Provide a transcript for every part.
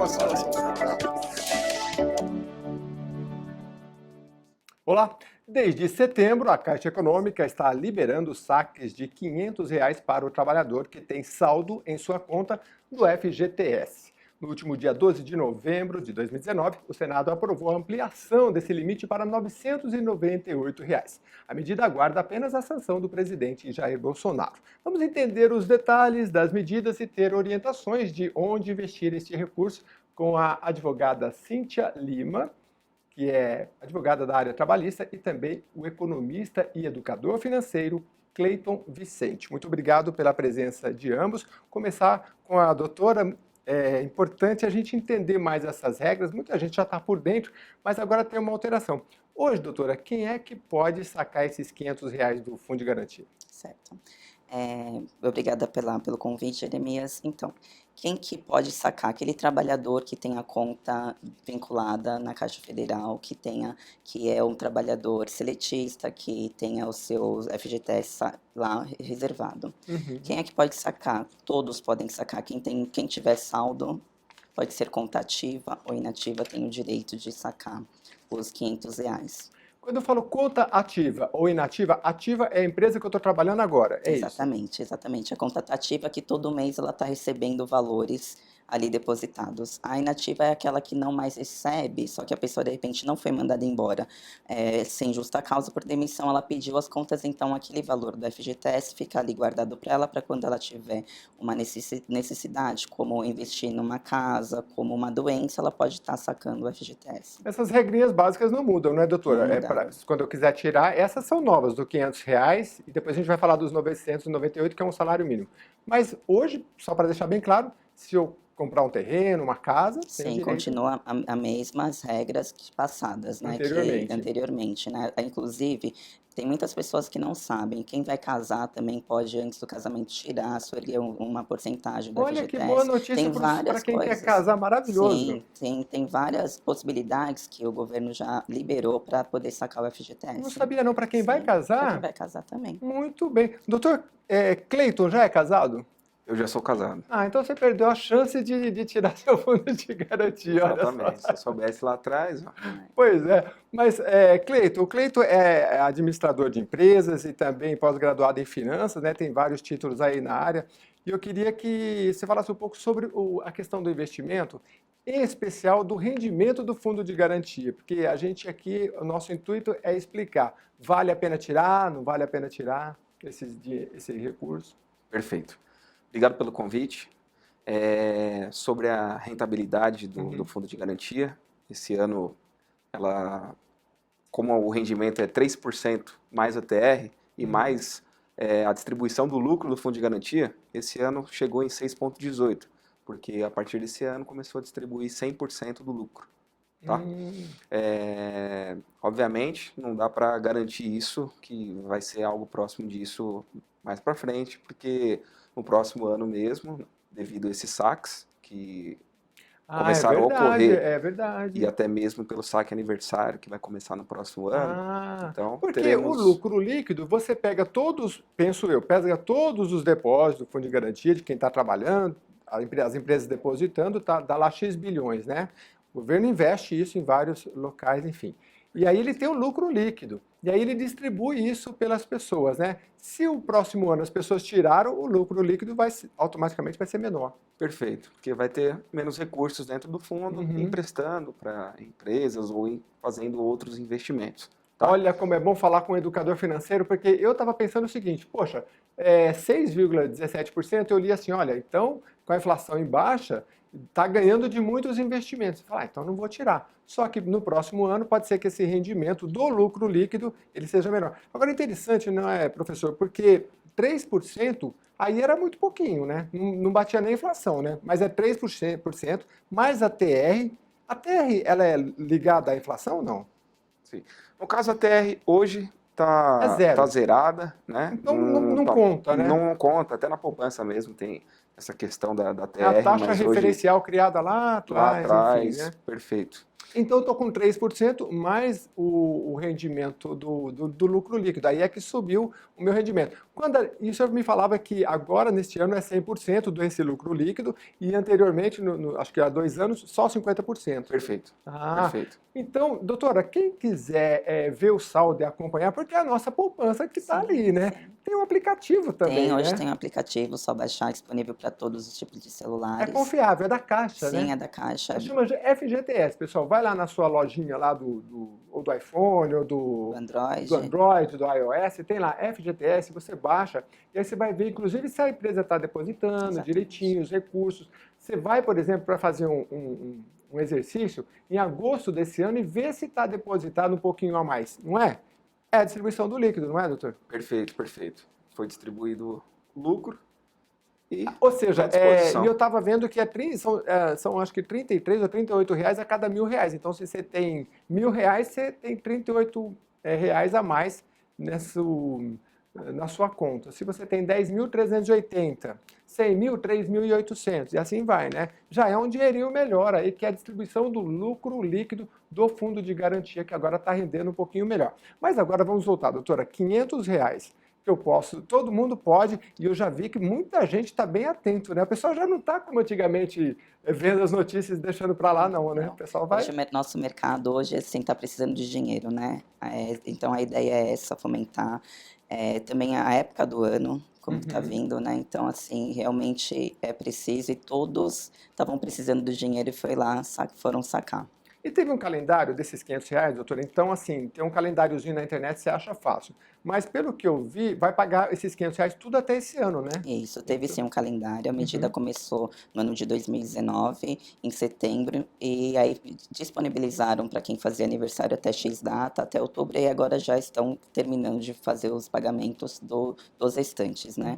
participação. Olá! Desde setembro, a Caixa Econômica está liberando saques de R$ 500 para o trabalhador que tem saldo em sua conta do FGTS. No último dia 12 de novembro de 2019, o Senado aprovou a ampliação desse limite para R$ 998. A medida aguarda apenas a sanção do presidente Jair Bolsonaro. Vamos entender os detalhes das medidas e ter orientações de onde investir este recurso com a advogada Cíntia Lima, que é advogada da área trabalhista, e também o economista e educador financeiro Cleiton Vicente. Muito obrigado pela presença de ambos. Começar com a doutora, é importante a gente entender mais essas regras, muita gente já está por dentro, mas agora tem uma alteração. Hoje, doutora, quem é que pode sacar esses R$ 500 do Fundo de Garantia? Certo. Obrigada pelo convite, Jeremias. Então, quem que pode sacar? Aquele trabalhador que tem a conta vinculada na Caixa Federal, que é um trabalhador seletista, que tenha o seu FGTS lá reservado. Uhum. Quem é que pode sacar? Todos podem sacar. Quem tiver saldo, pode ser conta ativa ou inativa, tem o direito de sacar os R$ 500. Quando eu falo conta ativa ou inativa, ativa é a empresa que eu estou trabalhando agora, é Exatamente, isso? exatamente. A conta tá ativa que todo mês ela está recebendo valores ali depositados. A inativa é aquela que não mais recebe, só que a pessoa de repente não foi mandada embora sem justa causa por demissão, ela pediu as contas, então aquele valor do FGTS fica ali guardado para ela, para quando ela tiver uma necessidade, como investir numa casa, como uma doença, ela pode estar sacando o FGTS. Essas regrinhas básicas não mudam, né, doutora? Não mudaram. Quando eu quiser tirar, essas são novas, do R$ 500, e depois a gente vai falar dos 998, que é um salário mínimo. Mas hoje, só para deixar bem claro, se eu comprar um terreno, uma casa, tem Sim, direito. continua a mesmas regras passadas, né? Anteriormente, né? Inclusive, tem muitas pessoas que não sabem. Quem vai casar também pode, antes do casamento, tirar, escolher uma porcentagem do Olha que FGTS. boa notícia para quem quer casar, maravilhoso. Sim, tem várias possibilidades que o governo já liberou para poder sacar o FGTS. Não sabia não, para quem vai casar? Para quem vai casar também. Muito bem. Doutor, Cleiton já é casado? Eu já sou casado. Ah, então você perdeu a chance de tirar seu fundo de garantia. Exatamente. Se eu soubesse lá atrás. Ó. Pois é. Mas, Cleiton, o Cleiton é administrador de empresas e também pós-graduado em finanças, né? Tem vários títulos aí na área. E eu queria que você falasse um pouco sobre a questão do investimento, em especial do rendimento do fundo de garantia, porque a gente aqui, o nosso intuito é explicar, vale a pena tirar, não vale a pena tirar esse recurso? Perfeito. Obrigado pelo convite. Sobre a rentabilidade do fundo de garantia, esse ano, como o rendimento é 3% mais a TR e mais a distribuição do lucro do fundo de garantia, esse ano chegou em 6,18%, porque a partir desse ano começou a distribuir 100% do lucro. Tá? Obviamente, não dá para garantir isso, que vai ser algo próximo disso mais para frente, porque no próximo ano mesmo, devido a esses saques que começaram a ocorrer, é verdade. e até mesmo pelo saque aniversário que vai começar no próximo ano. Então, porque o lucro líquido, você pega todos, penso eu, pega todos os depósitos do fundo de garantia de quem está trabalhando, as empresas depositando, dá lá X bilhões, né? O governo investe isso em vários locais, enfim. E aí ele tem o lucro líquido. E aí ele distribui isso pelas pessoas, né? Se o próximo ano as pessoas tiraram, o lucro líquido automaticamente vai ser menor. Perfeito, porque vai ter menos recursos dentro do fundo, emprestando para empresas ou fazendo outros investimentos. Tá? Olha como é bom falar com um educador financeiro, porque eu estava pensando o seguinte, poxa, 6,17%, eu li assim, olha, então, com a inflação em baixa, está ganhando de muitos investimentos. Você fala, então não vou tirar. Só que no próximo ano pode ser que esse rendimento do lucro líquido ele seja menor. Agora, interessante, não é, professor? Porque 3% aí era muito pouquinho, né? Não batia nem a inflação, né? Mas é 3% mais a TR. A TR, ela é ligada à inflação ou não? Sim. No caso, a TR hoje está zerada, né? Então não conta, né? Não conta, até na poupança mesmo tem essa questão da TR. A taxa referencial criada lá atrás, enfim, né? Perfeito. Então, eu estou com 3% mais o rendimento do lucro líquido. Aí é que subiu o meu rendimento. Isso me falava que agora, neste ano, é 100% desse lucro líquido e anteriormente, acho que há 2 anos, só 50%. Perfeito. Ah, Perfeito. então, doutora, quem quiser ver o saldo e acompanhar, porque é a nossa poupança que está ali, né? Sim. Tem um aplicativo também, Hoje né? tem um aplicativo, só baixar, disponível para todos os tipos de É celulares. confiável, é da Caixa, Sim, né? é da Caixa, Chama FGTS, pessoal. Vai lá na sua lojinha lá ou do iPhone, ou do do Android. Android, do iOS, tem lá FGTS, você baixa, e aí você vai ver, inclusive, se a empresa está depositando Exatamente. direitinho os recursos. Você vai, por exemplo, para fazer um exercício em agosto desse ano e ver se está depositado um pouquinho a mais, não é? É a distribuição do líquido, não é, doutor? Perfeito, perfeito. Foi distribuído lucro e Ou seja, à disposição. e eu estava vendo que são acho que 33 ou 38 reais a cada R$ 1.000. Então, se você tem R$ 1.000, você tem 38 reais a mais na sua conta. Se você tem 10.380, 100.000, 3.800 e assim vai, né? Já é um dinheirinho melhor aí, que é a distribuição do lucro líquido do fundo de garantia, que agora está rendendo um pouquinho melhor. Mas agora vamos voltar, doutora, R$ 500 que eu posso, todo mundo pode, e eu já vi que muita gente está bem atento, né? O pessoal já não está como antigamente vendo as notícias e deixando para lá, não, né? O pessoal vai... Hoje, nosso mercado hoje, assim, está precisando de dinheiro, né? Então, a ideia é essa, fomentar. Também a época do ano, como está vindo, né? Então, assim, realmente é preciso e todos estavam precisando do dinheiro e foram sacar. E teve um calendário desses R$ 500, doutora? Então, assim, tem um calendáriozinho na internet, você acha fácil. Mas, pelo que eu vi, vai pagar esses R$ 500 tudo até esse ano, né? Isso, teve sim um calendário, a medida começou no ano de 2019, em setembro, e aí disponibilizaram para quem fazia aniversário até X data, até outubro, e agora já estão terminando de fazer os pagamentos dos restantes, né?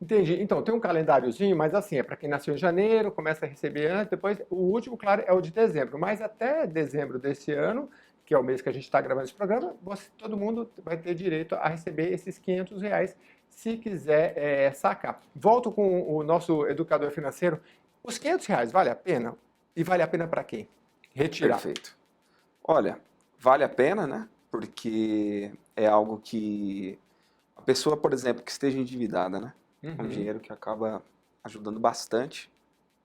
Entendi. Então, tem um calendáriozinho, mas assim, é para quem nasceu em janeiro, começa a receber antes, depois o último, claro, é o de dezembro. Mas até dezembro desse ano, que é o mês que a gente está gravando esse programa, todo mundo vai ter direito a receber esses R$ 500 se quiser sacar. Volto com o nosso educador financeiro. Os R$ 500 vale a pena? E vale a pena para quem? Retirar. Perfeito. Olha, vale a pena, né? Porque é algo que a pessoa, por exemplo, que esteja endividada, né? É um dinheiro que acaba ajudando bastante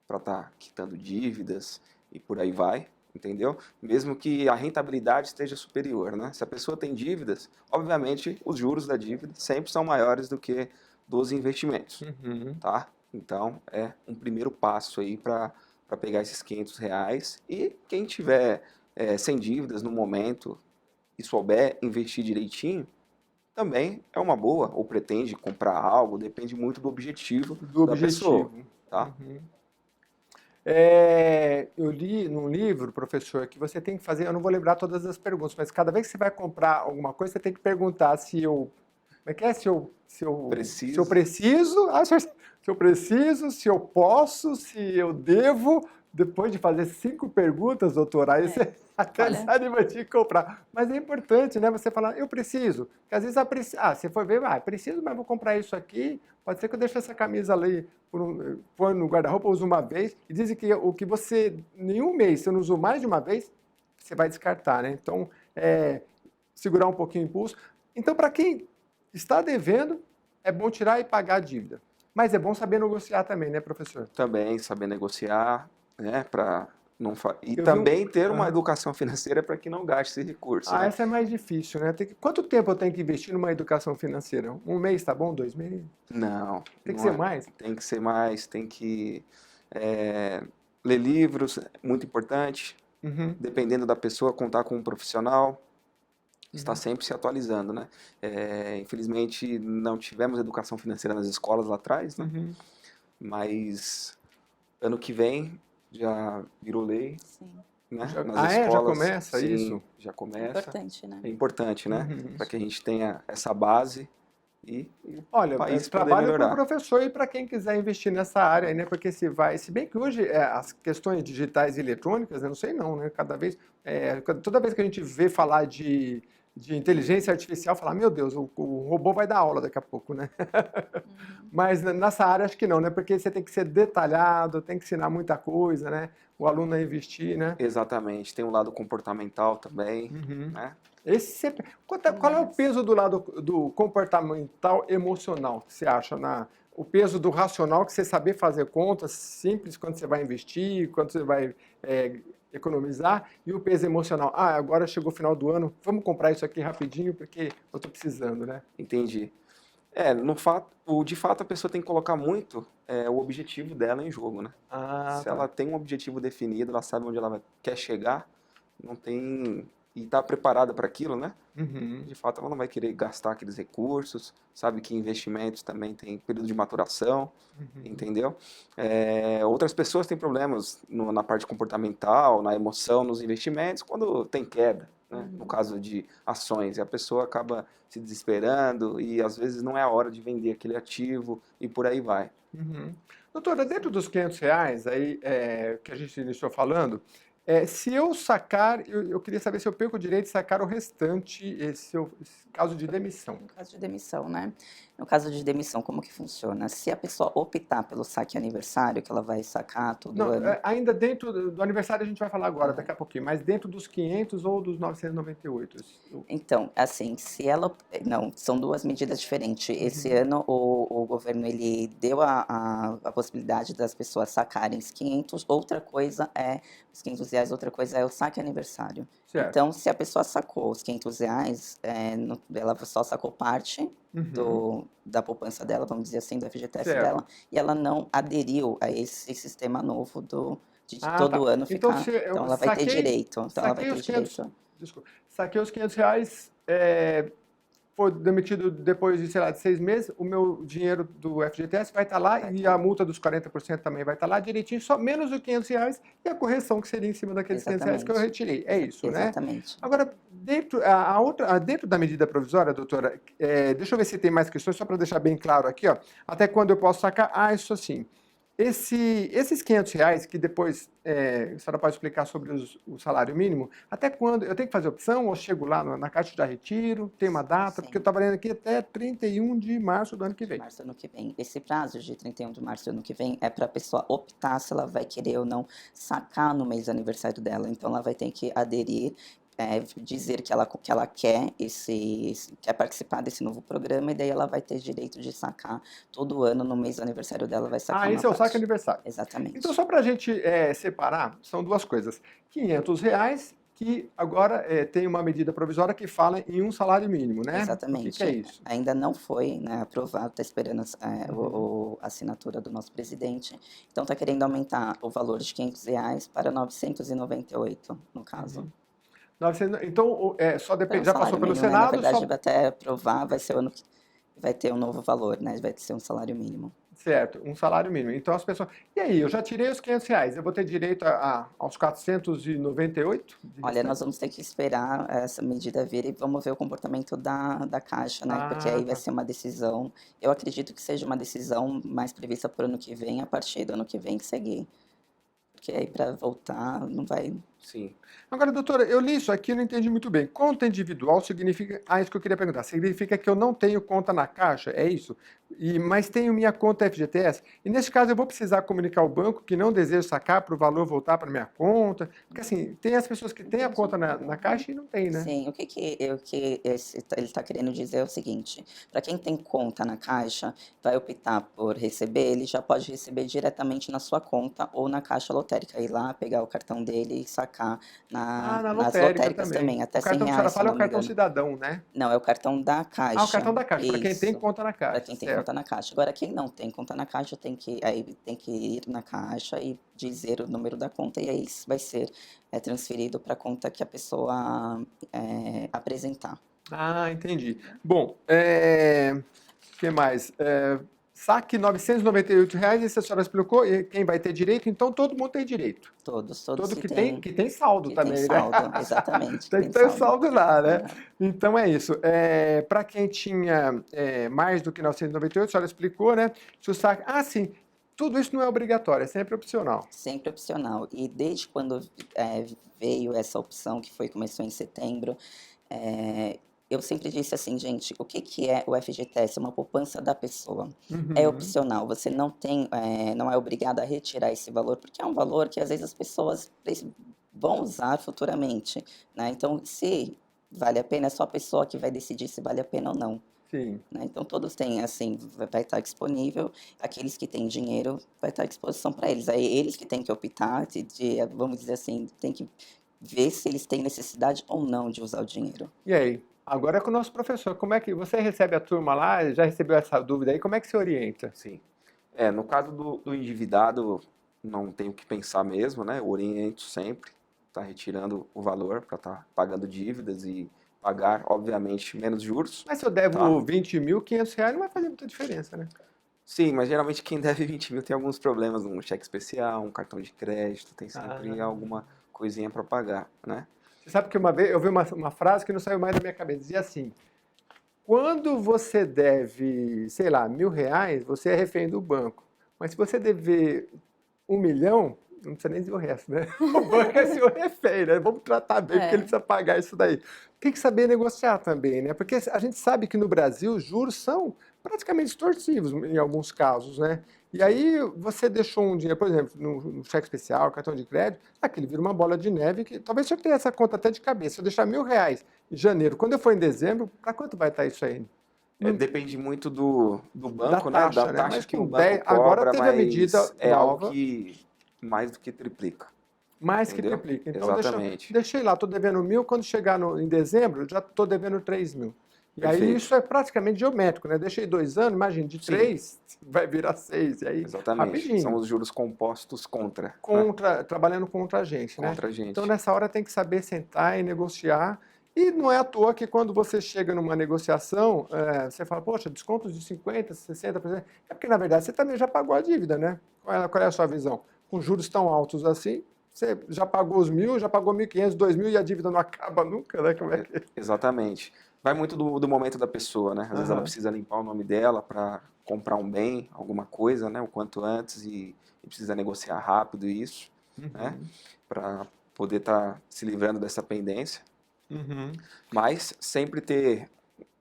para estar quitando dívidas e por aí vai, entendeu? Mesmo que a rentabilidade esteja superior, né? Se a pessoa tem dívidas, obviamente os juros da dívida sempre são maiores do que dos investimentos, tá? Então é um primeiro passo aí para pegar esses R$ 500 e quem tiver sem dívidas no momento e souber investir direitinho, também é uma boa, ou pretende comprar algo, depende muito do objetivo da pessoa, tá? Eu li num livro, professor, que você tem que fazer, eu não vou lembrar todas as perguntas, mas cada vez que você vai comprar alguma coisa, você tem que perguntar se eu preciso, se eu preciso, se eu posso, se eu devo. Depois de fazer 5 perguntas, doutor, aí você até desanima de comprar. Mas é importante, né? Você falar, eu preciso. Porque às vezes você for ver, preciso, mas vou comprar isso aqui. Pode ser que eu deixe essa camisa ali, põe no guarda-roupa, uso uma vez. E dizem que o que você, em um mês, você não usou mais de uma vez, você vai descartar, né? Então, segurar um pouquinho o impulso. Então, para quem está devendo, é bom tirar e pagar a dívida. Mas é bom saber negociar também, né, professor? Também saber negociar, né, para não também ter uma educação financeira para que não gaste esse recurso. Né? Essa é mais difícil, né? Quanto tempo eu tenho que investir numa educação financeira? 1 mês tá bom? 2 meses? Não. Tem que ser mais? Tem que ser mais, tem que ler livros, muito importante. Dependendo da pessoa, contar com um profissional. Está sempre se atualizando, né? Infelizmente, não tivemos educação financeira nas escolas lá atrás, né? Mas ano que vem já virou lei, Sim. né? Já escolas, começa sim, isso? Já É começa. importante, né? É importante, né? Para que a gente tenha essa base e Olha, o país poder trabalho para o melhorar. professor e para quem quiser investir nessa área, né? Porque se bem que hoje as questões digitais e eletrônicas, eu não sei não, né? Toda vez que a gente vê falar de de inteligência artificial falar, meu Deus, o robô vai dar aula daqui a pouco, né? Mas nessa área acho que não, né? Porque você tem que ser detalhado, tem que ensinar muita coisa, né? O aluno a investir, né? Exatamente, tem um lado comportamental também, Uhum. né? Esse sempre... Qual é o peso do lado do comportamental emocional que você acha o peso do racional que você saber fazer contas simples quando você vai investir, quando você vai economizar, e o peso emocional. Ah, agora chegou o final do ano, vamos comprar isso aqui rapidinho porque eu estou precisando, né? Entendi. De fato a pessoa tem que colocar muito o objetivo dela em jogo, né? Ah, Se ela tá. tem um objetivo definido, ela sabe onde quer chegar, não tem e está preparada para aquilo, né? Uhum. De fato, ela não vai querer gastar aqueles recursos, sabe que investimentos também tem período de maturação, Uhum. entendeu? Outras pessoas têm problemas na parte comportamental, na emoção, nos investimentos, quando tem queda, né? No caso de ações, e a pessoa acaba se desesperando e às vezes não é a hora de vender aquele ativo e por aí vai. Uhum. Doutora, dentro dos R$ 500 aí, que a gente iniciou falando, se eu sacar, eu queria saber se eu perco o direito de sacar o restante, esse caso de demissão. No caso de demissão, né? No caso de demissão, como que funciona? Se a pessoa optar pelo saque aniversário, que ela vai sacar todo Não, ano, ainda dentro do aniversário a gente vai falar agora, ah, daqui a pouquinho, mas dentro dos 500 ou dos 998? então, assim, se ela... Não, são duas medidas diferentes. Esse Uhum. ano o governo ele deu a possibilidade das pessoas sacarem os 500. Outra coisa é os R$ 500, outra coisa é o saque aniversário. Certo. Então, se a pessoa sacou os R$ 500, ela só sacou parte Uhum. da poupança dela, vamos dizer assim, do FGTS Certo. dela, e ela não aderiu a esse sistema novo de Ah, tá. todo ano Então, ficar. se Então, eu ela vai ter direito. Então, ela vai saquei ter os 500, direito. desculpa, saquei os R$ 500, for demitido depois de, sei lá, de 6 meses, o meu dinheiro do FGTS vai estar lá Vai e tá. a multa dos 40% também vai estar lá direitinho, só menos os R$ 500 e a correção que seria em cima daqueles R$ 500 que eu Exatamente. retirei. É isso, né? Exatamente. Agora, dentro da medida provisória, doutora, deixa eu ver se tem mais questões, só para deixar bem claro aqui, ó, até quando eu posso sacar? Ah, isso assim. Esses R$ 500 que depois a senhora pode explicar sobre o salário mínimo, até quando? Eu tenho que fazer opção ou chego lá na Caixa de retiro, tem uma data? Porque eu Sim. estava lendo aqui até 31 de março do ano que De vem. março do ano que vem. Esse prazo de 31 de março do ano que vem é para a pessoa optar se ela vai querer ou não sacar no mês do aniversário dela. Então, ela vai ter que aderir, dizer que ela quer participar desse novo programa, e daí ela vai ter direito de sacar todo ano no mês do aniversário dela, vai sacar Ah, uma esse é o saque parte. aniversário. Então, Exatamente. só para a gente separar, são duas coisas. R$ 500 que agora tem uma medida provisória que fala em um salário mínimo, né? O que é Exatamente. isso? Ainda não foi, né, aprovado, está esperando Uhum. a assinatura do nosso presidente. Então, está querendo aumentar o valor de R$ 500 para 998, no caso. Uhum. Então, só É depende, um já passou salário pelo mínimo, né? Na Senado, verdade, só vai até aprovar, vai ser o ano que vai ter um novo valor, né? Vai ser um salário mínimo. certo, um salário mínimo. Então as pessoas. E aí, eu já tirei os R$ 500, eu vou ter direito aos 498 de Olha, nós restante? vamos ter que esperar essa medida vir e vamos ver o comportamento da Caixa, né? Porque Ah, aí vai tá. ser uma decisão. Eu acredito que seja uma decisão mais prevista para o ano que vem, a partir do ano que vem que seguir. Porque aí para voltar não vai. Sim. Agora, doutora, eu li isso aqui e não entendi muito bem. Conta individual significa. Ah, isso que eu queria perguntar. Significa que eu não tenho conta na Caixa? É isso? Mas tenho minha conta FGTS? E nesse caso eu vou precisar comunicar ao banco que não desejo sacar para o valor voltar para minha conta? Porque assim, tem as pessoas que têm a Entendi. conta na Uhum. Caixa e não tem, né? Sim, ele está querendo dizer é o seguinte: para quem tem conta na Caixa, vai optar por receber, ele já pode receber diretamente na sua conta ou na Caixa Lotérica, ir lá, pegar o cartão dele e sacar Ah, na nas lotérica lotéricas também. também, O até R$ 100 cartão que a senhora reais, se eu fala é o não me cartão engano. cidadão, né? Não, é o cartão da Ah, o Caixa. cartão da Caixa, para quem tem Isso, conta na para Caixa, quem tem conta certo. na Caixa. Agora, quem não tem conta na Caixa tem que ir na Caixa e dizer o número da conta, e aí vai ser transferido para a conta que a pessoa apresentar. Ah, entendi. Bom, o que mais? Saque R$ 998, esse a senhora explicou, e quem vai ter direito, então todo mundo tem direito. Todos Todo que que tem saldo tem também, né? saldo, exatamente, que Tem que tem ter saldo. saldo lá, né? Aham. Então é isso. Para quem tinha mais do que 998, a senhora explicou, né? Se o saque... Ah, sim. Tudo isso não é obrigatório, é sempre opcional. Sempre opcional. E desde quando veio essa opção, começou em setembro, eu sempre disse assim, gente, o que que é o FGTS? É uma poupança da pessoa. É Uhum. opcional, você não tem, não é obrigado a retirar esse valor, porque é um valor que às vezes as pessoas vão usar futuramente, né? Então, se vale a pena, é só a pessoa que vai decidir se vale a pena ou não, Sim. né? Então, todos têm, assim, vai estar disponível, aqueles que têm dinheiro, vai estar à disposição para eles. Aí eles que têm que optar, vamos dizer assim, tem que ver se eles têm necessidade ou não de usar o dinheiro. E aí? Agora é com o nosso professor. Como é que você recebe a turma lá? Já recebeu essa dúvida aí? Como é que você orienta? Sim. No caso do endividado, não tenho o que pensar mesmo, né? Eu oriento sempre, tá retirando o valor para estar pagando dívidas e pagar, obviamente, menos juros, Mas se eu tá? devo 20 mil, R$ 500 não vai fazer muita diferença, né? Sim, mas geralmente quem deve 20 mil tem alguns problemas, um cheque especial, um cartão de crédito, tem sempre Ah. alguma coisinha para pagar, né? Você sabe que uma vez eu vi uma frase que não saiu mais da minha cabeça. Dizia assim: quando você deve, sei lá, R$ 1.000, você é refém do banco. Mas se você dever 1 milhão, não precisa nem dizer o resto, né? O banco é seu refém, né? Vamos tratar bem, porque ele É. precisa pagar isso daí. Tem que saber negociar também, né? Porque a gente sabe que no Brasil os juros são praticamente extorsivos em alguns casos, né? E Sim. aí você deixou um dinheiro, por exemplo, no cheque especial, cartão de crédito, aquele vira uma bola de neve que talvez você tenha essa conta até de cabeça. Se eu deixar R$ 1.000 em janeiro, quando eu for em dezembro, para quanto vai estar isso aí? Não- Depende muito do Da banco, né? Da taxa, né? taxa Mas que o com banco 10, agora cobra, teve a medida mas é algo nova, que mais do que triplica, mais que entendeu? triplica. Então Exatamente. deixei lá, estou devendo 1.000, quando chegar em dezembro, eu já estou devendo 3.000. E aí Perfeito. isso é praticamente geométrico, né? Deixei 2 anos, imagine, de Sim, 3 vai virar 6, e aí exatamente. São rapidinho, os juros compostos contra, né? trabalhando contra a gente, né? Contra a Então gente. nessa hora tem que saber sentar e negociar. E não é à toa que quando você chega numa negociação, você fala, poxa, descontos de 50%, 60%. É porque, na verdade, você também já pagou a dívida, né? Qual é a sua visão? Com juros tão altos assim, você já pagou os 1.000, já pagou 1.500, 2.000 e a dívida não acaba nunca, né? Como é que... Exatamente. Vai muito do momento da pessoa, né? Às vezes ela Aham. precisa limpar o nome dela para comprar um bem, alguma coisa, né? O quanto antes e precisa negociar rápido isso, né? Uhum. Para poder estar se livrando dessa pendência. Uhum. Mas sempre ter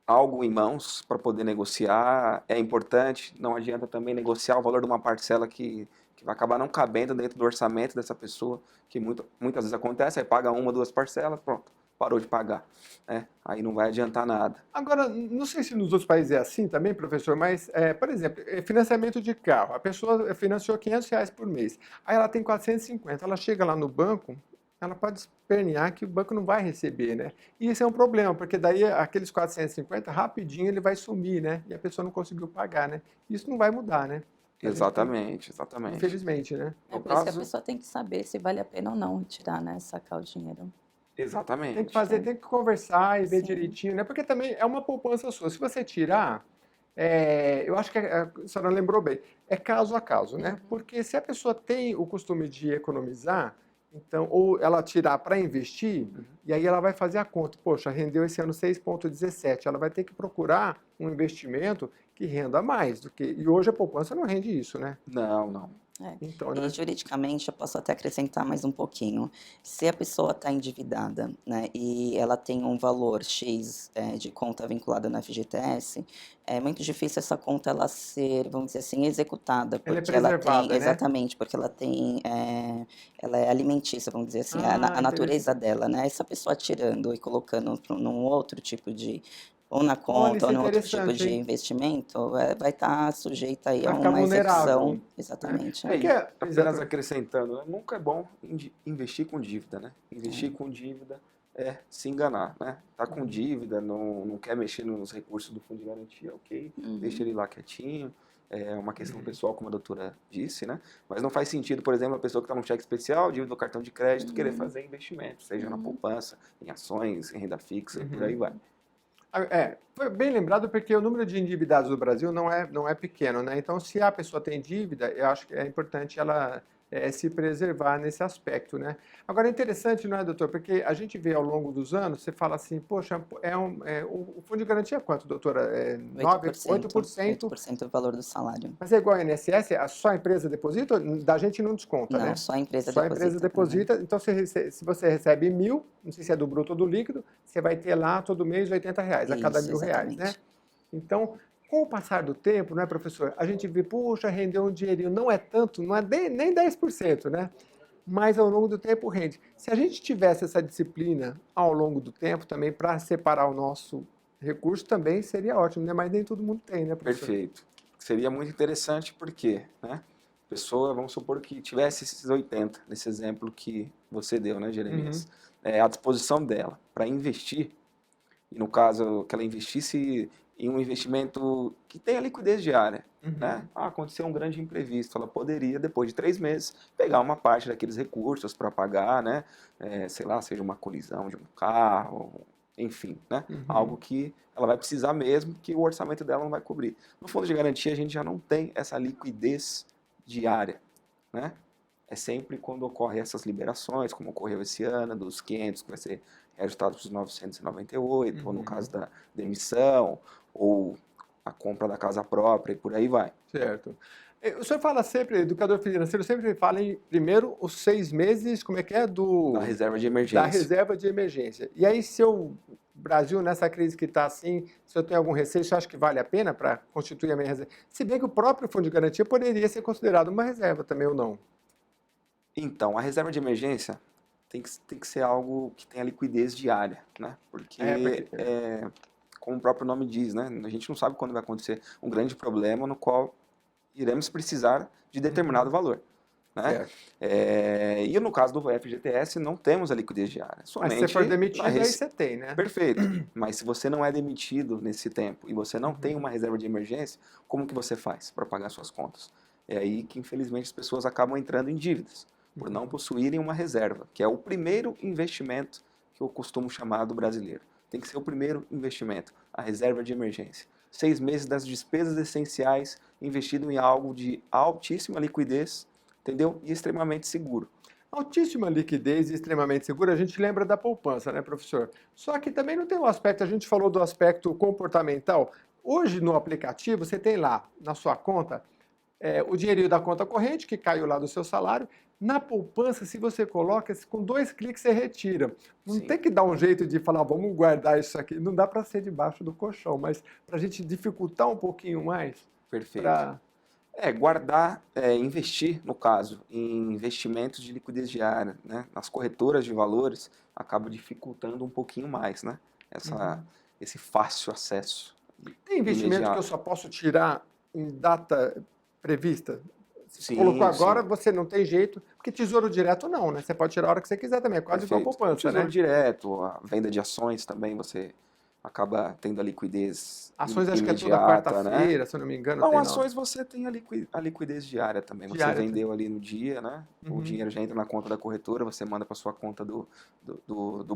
algo em mãos para poder negociar é importante. Não adianta também negociar o valor de uma parcela que vai acabar não cabendo dentro do orçamento dessa pessoa, que muitas vezes acontece, aí paga uma, duas parcelas, pronto, parou de pagar, né? Aí não vai adiantar nada. Agora, não sei se nos outros países é assim também, professor, mas, por exemplo, financiamento de carro. A pessoa financiou R$ 500 por mês. Aí ela tem 450. Ela chega lá no banco, ela pode espernear que o banco não vai receber, né? E isso é um problema, porque daí aqueles 450, rapidinho ele vai sumir, né? E a pessoa não conseguiu pagar, né? Isso não vai mudar, né? A gente tem, Exatamente, exatamente. infelizmente, né? É No por isso que a caso, pessoa tem que saber se vale a pena ou não retirar, né, sacar o dinheiro. Tem que exatamente. fazer, tem que conversar e ver Sim. direitinho, né? Porque também é uma poupança sua. Se você tirar, eu acho que a senhora lembrou bem, é caso a caso, né? Uhum. Porque se a pessoa tem o costume de economizar, então, ou ela tirar para investir, e aí ela vai fazer a conta, poxa, rendeu esse ano 6,17, ela vai ter que procurar um investimento que renda mais do que. E hoje a poupança não rende isso, né? Não, não. É. Então, E né? juridicamente, eu posso até acrescentar mais um pouquinho. Se a pessoa está endividada, né, e ela tem um valor X, de conta vinculada no FGTS, é muito difícil essa conta ela ser, vamos dizer assim, executada, Ela é porque ela tem, preservada, né? exatamente, porque ela tem, ela é alimentícia, vamos dizer assim, Ah, a natureza interessante. dela, né? Essa pessoa tirando e colocando num outro tipo de, ou na Olha, conta, isso ou é num outro tipo interessante, de hein? investimento, vai estar sujeita aí a Vai ficar uma vulnerável, execução, né? exatamente. Porque, E apenas exatamente. acrescentando, né, nunca é bom investir com dívida, né? Investir É. com dívida é se enganar, né? Tá com Uhum. dívida, não quer mexer nos recursos do fundo de garantia, ok, deixa Uhum. ele lá quietinho. É uma questão Uhum. pessoal, como a doutora disse, né? Mas não faz sentido, por exemplo, a pessoa que está num cheque especial, dívida do cartão de crédito, querer Uhum. fazer investimento, seja na Uhum. poupança, em ações, em renda fixa e por aí Uhum. vai. Foi bem lembrado porque o número de endividados do Brasil não é pequeno, né? Então, se a pessoa tem dívida, eu acho que é importante ela se preservar nesse aspecto, né? Agora é interessante, não é, doutor? Porque a gente vê ao longo dos anos, você fala assim, poxa, o fundo de garantia é quanto, doutora? É 8%, 8%, 8% do valor do salário. mas é igual ao INSS, só a empresa deposita? Da gente não desconta, Não, né? só a empresa Só a deposita. empresa deposita, então se você recebe 1.000, não sei se é do bruto ou do líquido, você vai ter lá todo mês R$ 80 a cada Isso, R$ 1.000, né? exatamente. Então, com o passar do tempo, né, professor, a gente vê, puxa, rendeu um dinheirinho, não é tanto, não é nem 10%, né? Mas ao longo do tempo rende. Se a gente tivesse essa disciplina ao longo do tempo também para separar o nosso recurso, também seria ótimo, né? Mas nem todo mundo tem, né, professor? Perfeito. Seria muito interessante porque, né? A pessoa, vamos supor que tivesse esses 80, nesse exemplo que você deu, né, Jeremias? À disposição dela para investir, e no caso que ela investisse em um investimento que tenha liquidez diária, né? Aconteceu um grande imprevisto, ela poderia, depois de 3 meses, pegar uma parte daqueles recursos para pagar, né? Sei lá, seja uma colisão de um carro, enfim, né? Algo que ela vai precisar mesmo, que o orçamento dela não vai cobrir. No fundo de garantia, a gente já não tem essa liquidez diária, né? É sempre quando ocorrem essas liberações, como ocorreu esse ano, dos 500, que vai ser reajustado para os 998, ou no caso da demissão, ou a compra da casa própria e por aí vai. Certo. O senhor fala sempre, educador financeiro, sempre fala em, primeiro, os 6 meses, como é que é? Da reserva de emergência. Da reserva de emergência. E aí, se o Brasil, nessa crise que está assim, se eu tenho algum receio, você acha que vale a pena para constituir a minha reserva? Se bem que o próprio fundo de garantia poderia ser considerado uma reserva também ou não. Então, a reserva de emergência tem que ser algo que tenha liquidez diária, né? Porque, como o próprio nome diz, né? A gente não sabe quando vai acontecer um grande problema no qual iremos precisar de determinado valor, né? E no caso do FGTS, não temos a liquidez diária. Mas se você for demitido, aí você tem, né? Perfeito. Mas se você não é demitido nesse tempo e você não tem uma reserva de emergência, como que você faz para pagar suas contas? É aí que, infelizmente, as pessoas acabam entrando em dívidas, por não possuírem uma reserva, que é o primeiro investimento que eu costumo chamar do brasileiro. Tem que ser o primeiro investimento, a reserva de emergência. 6 meses das despesas essenciais investido em algo de altíssima liquidez, entendeu? E extremamente seguro. Altíssima liquidez e extremamente segura, a gente lembra da poupança, né, professor? Só que também não tem um aspecto, a gente falou do aspecto comportamental. Hoje, no aplicativo, você tem lá, na sua conta, o dinheirinho da conta corrente, que caiu lá do seu salário. Na poupança, se você coloca, com 2 cliques você retira. Não tem que dar um jeito de falar, vamos guardar isso aqui. Não dá para ser debaixo do colchão, mas para a gente dificultar um pouquinho mais. Perfeito. Guardar, investir, no caso, em investimentos de liquidez diária, né? Nas corretoras de valores, acaba dificultando um pouquinho mais, né? Esse fácil acesso. Tem investimento que eu só posso tirar em data prevista? Sim, colocou agora, você não tem jeito, porque tesouro direto não, né? Você pode tirar a hora que você quiser também, é quase igual a poupança, tesouro né? direto, a venda de ações também, você acaba tendo a liquidez ações acho que é toda imediata, quarta-feira, né? se eu não me engano. Não, ações você tem a liquidez diária também. Você Diária vendeu ali no dia, né? O dinheiro já entra na conta da corretora, você manda para sua conta do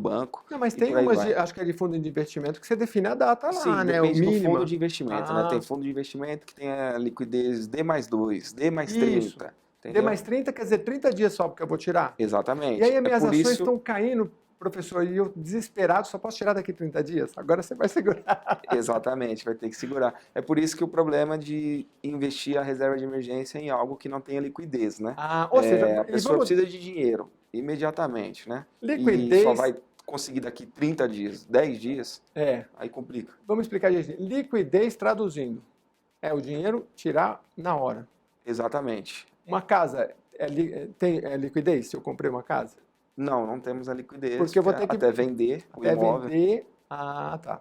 banco. Não, mas e tem por aí umas, vai. acho que é de fundo de investimento, que você define a data lá, Sim, né? depende O do mínimo. fundo de investimento, né? Tem fundo de investimento que tem a liquidez D+2, D+30. Isso. Entendeu? D+30 quer dizer 30 dias só, porque eu vou tirar. Exatamente. E aí as minhas por ações isso... estão caindo, professor, e eu desesperado, só posso tirar daqui 30 dias? Agora você vai segurar. Exatamente, vai ter que segurar. É por isso que o problema de investir a reserva de emergência em algo que não tenha liquidez, né? Ou seja, a pessoa precisa de dinheiro imediatamente, né? Liquidez... E só vai conseguir daqui 30 dias, 10 dias, aí complica. Vamos explicar, gente. Liquidez traduzindo. É o dinheiro tirar na hora. Exatamente. Uma casa tem liquidez se eu comprei uma casa? Não temos a liquidez. Porque eu vou ter que até vender o imóvel. Vender. Tá.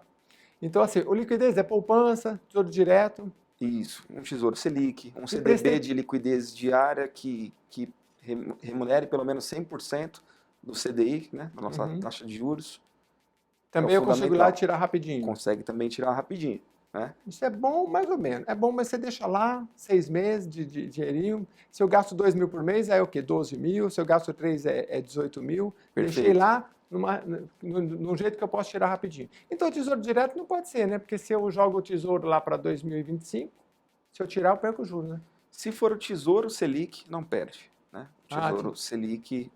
Então, assim, o liquidez é poupança, tesouro direto. Isso, um Tesouro Selic, um CDB de liquidez diária que remunere pelo menos 100% do CDI, né, da nossa taxa de juros. Também eu consigo lá tirar rapidinho. Consegue também tirar rapidinho. Né? Isso é bom, mais ou menos. É bom, mas você deixa lá 6 meses de dinheirinho. Se eu gasto 2 mil por mês, é o quê? 12 mil. Se eu gasto 3, é 18 mil. Perfeito. Deixei lá num jeito que eu posso tirar rapidinho. Então, o tesouro direto não pode ser, né? Porque se eu jogo o tesouro lá para 2025, se eu tirar, eu perco o juros, né? Se for o Tesouro Selic, não perde. né? O Ah, Tesouro Selic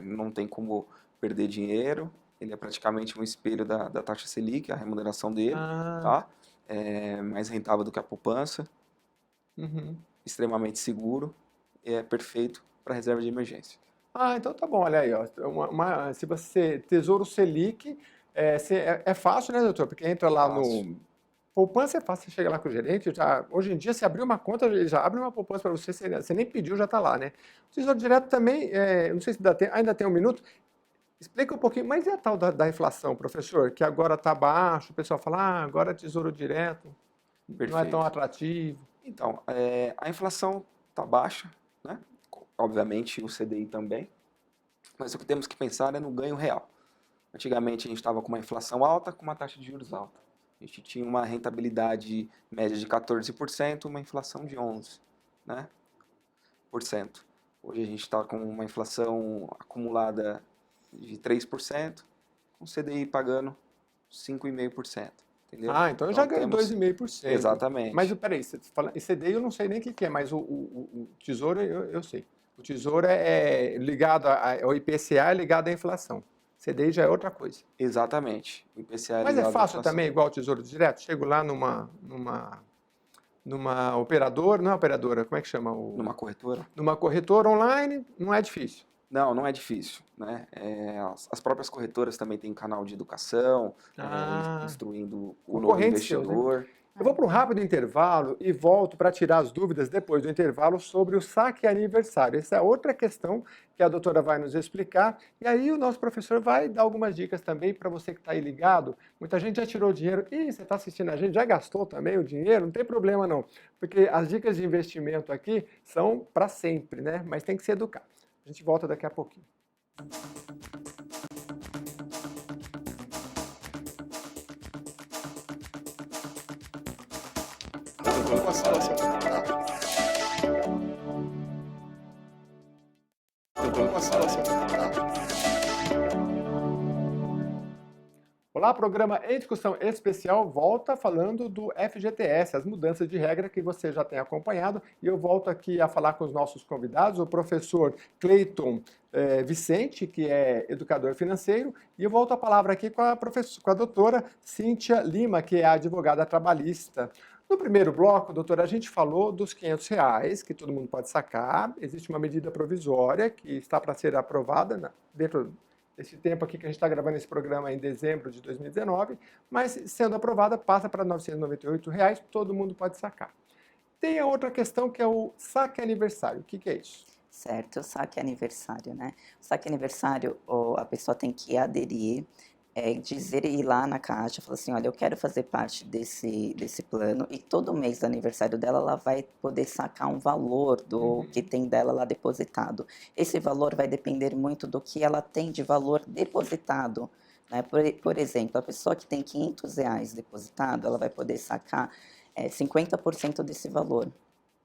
não tem como perder dinheiro, ele é praticamente um espelho da taxa Selic, a remuneração dele, ah, tá? É mais rentável do que a poupança, uhum. extremamente seguro e é perfeito para reserva de emergência. Ah, então tá bom, olha aí, ó. Se você. Tesouro Selic, é fácil, né, doutor? Porque entra lá Fácil. no. Poupança é fácil, você chega lá com o gerente, já, hoje em dia, se abrir uma conta, ele já abre uma poupança para você, você nem pediu, já está lá, né? O Tesouro Direto também, não sei se ainda tem um minuto, explica um pouquinho, mas e a tal da inflação, professor? Que agora está baixo, o pessoal fala, agora é Tesouro Direto, não é tão Perfeito. atrativo. Então, a inflação está baixa, né? Obviamente o CDI também, mas o que temos que pensar é no ganho real. Antigamente a gente estava com uma inflação alta, com uma taxa de juros alta. A gente tinha uma rentabilidade média de 14%, uma inflação de 11%, né, por cento. Hoje a gente está com uma inflação acumulada de 3%, com o CDI pagando 5,5%, entendeu? Ah, então eu já Então ganho temos 2,5%. Mas exatamente, peraí, você fala, esse CDI eu não sei nem o que que é, mas o Tesouro eu sei. O Tesouro é ligado ao IPCA, é ligado à inflação. CDI já é outra coisa. exatamente. O IPCA é Mas é ligado à fácil inflação. também, igual o Tesouro Direto? Chego lá numa operadora, não é operadora, como é que chama? Numa corretora? Numa corretora online, não é difícil. Não, não é difícil, né? As próprias corretoras também têm canal de educação, Ah, instruindo o novo concorrentes seus, né? investidor. Eu vou para um rápido intervalo e volto para tirar as dúvidas depois do intervalo sobre o saque aniversário. Essa é outra questão que a doutora vai nos explicar. E aí o nosso professor vai dar algumas dicas também para você que está aí ligado. Muita gente já tirou dinheiro. Ih, você está assistindo a gente, já gastou também o dinheiro? Não tem problema não. Porque as dicas de investimento aqui são para sempre, né? Mas tem que se educar. A gente volta daqui a pouquinho. Olá, programa em discussão especial volta falando do FGTS, as mudanças de regra que você já tem acompanhado, e eu volto aqui a falar com os nossos convidados, o professor Cleiton Vicente, que é educador financeiro, e eu volto a palavra aqui com a doutora Cíntia Lima, que é advogada trabalhista. No primeiro bloco, doutora, a gente falou dos R$ 500, que todo mundo pode sacar, existe uma medida provisória que está para ser aprovada dentro esse tempo aqui que a gente está gravando esse programa em dezembro de 2019, mas sendo aprovada passa para R$ 998, todo mundo pode sacar. Tem a outra questão que é o saque aniversário. O que é isso? Certo, o saque aniversário, né? O saque aniversário, a pessoa tem que aderir, dizer ir lá na caixa, falar assim, olha, eu quero fazer parte desse plano, e todo mês do aniversário dela, ela vai poder sacar um valor do que tem dela lá depositado. Esse valor vai depender muito do que ela tem de valor depositado, né? Por exemplo, a pessoa que tem R$ 500 depositado, ela vai poder sacar 50% desse valor.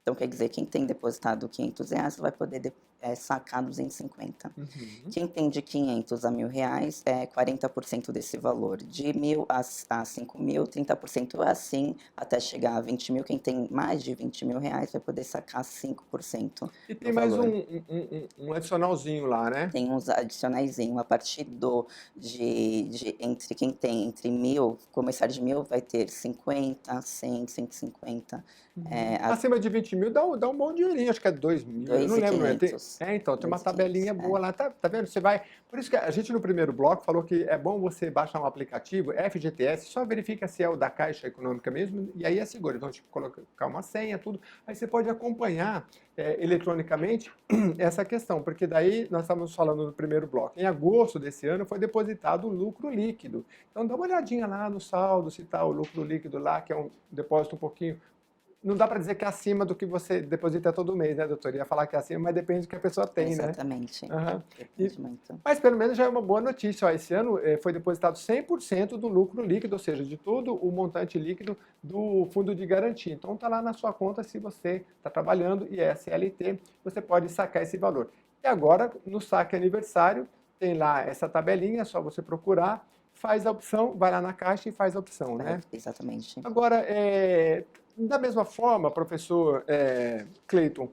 Então, quer dizer, quem tem depositado R$ 500 vai poder sacar 250. Quem tem de 500 a R$ 1.000 é 40% desse valor. De 1.000 a 5.000, 30% é assim, até chegar a 20 mil. Quem tem mais de R$ 20.000 vai poder sacar 5% E do tem mais valor. um adicionalzinho lá, né? Tem uns adicionaizinho, a partir entre quem tem entre 1.000, começar de 1.000 vai ter 50, 100, 150, Acima de 20 mil dá um bom dinheirinho, acho que é 2 mil, eu não lembro, não é? 2.500. Então, tem uma 2.500, tabelinha boa lá, tá vendo? Você vai. Por isso que a gente no primeiro bloco falou que é bom você baixar um aplicativo, FGTS, só verifica se é o da Caixa Econômica mesmo, e aí é seguro. Então, tipo, colocar uma senha, tudo. Aí você pode acompanhar eletronicamente essa questão, porque daí nós estávamos falando no primeiro bloco. Em agosto desse ano foi depositado o lucro líquido. Então, dá uma olhadinha lá no saldo, se está o lucro líquido lá, que é um depósito um pouquinho. Não dá para dizer que é acima do que você deposita todo mês, né, doutor? Ia falar que é acima, mas depende do que a pessoa tem, né? Exatamente. Aham. Depende muito. Mas pelo menos já é uma boa notícia. Ó, esse ano foi depositado 100% do lucro líquido, ou seja, de todo o montante líquido do fundo de garantia. Então está lá na sua conta, se você está trabalhando e é CLT, você pode sacar esse valor. E agora, no saque aniversário, tem lá essa tabelinha, é só você procurar, faz a opção, vai lá na caixa e faz a opção, né? Exatamente. Agora, da mesma forma, professor Cleiton,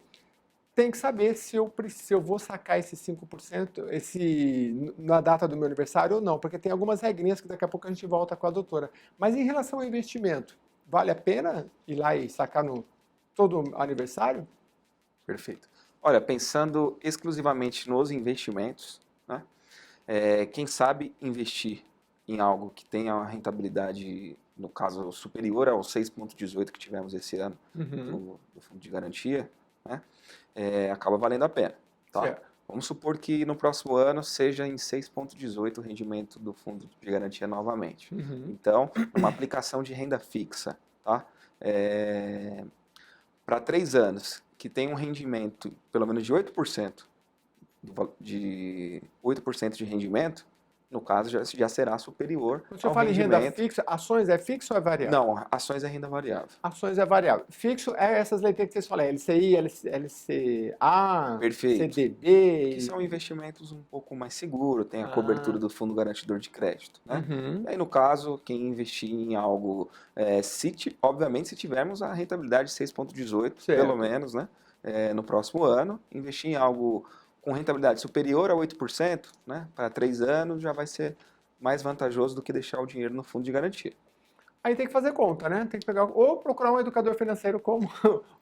tem que saber se eu vou sacar esses 5% na data do meu aniversário ou não, porque tem algumas regrinhas que daqui a pouco a gente volta com a doutora. Mas em relação ao investimento, vale a pena ir lá e sacar no todo aniversário? Perfeito. Olha, pensando exclusivamente nos investimentos, né? Quem sabe investir em algo que tenha uma rentabilidade, no caso, superior aos 6,18 que tivemos esse ano Uhum. no fundo de garantia, né? Acaba valendo a pena, tá? Certo. Vamos supor que no próximo ano seja em 6,18 o rendimento do fundo de garantia novamente. Uhum. Então, uma aplicação de renda fixa, tá? Para 3 anos, que tem um rendimento pelo menos de 8%, de 8% de rendimento, no caso já será superior Quando você ao fala em renda rendimento. fixa, ações é fixo ou é variável? Não, ações é renda variável. Ações é variável. Fixo é essas letrinhas que vocês falam, LCI, LCA, Perfeito. CDB. Que são investimentos um pouco mais seguros, tem a Ah. cobertura do fundo garantidor de crédito, né? Uhum. E aí, no caso, quem investir em algo, obviamente, se tivermos a rentabilidade de 6,18, Certo. pelo menos, né? No próximo ano, investir em algo com rentabilidade superior a 8%, né? Para 3 anos, já vai ser mais vantajoso do que deixar o dinheiro no fundo de garantia. Aí tem que fazer conta, né? Tem que pegar ou procurar um educador financeiro como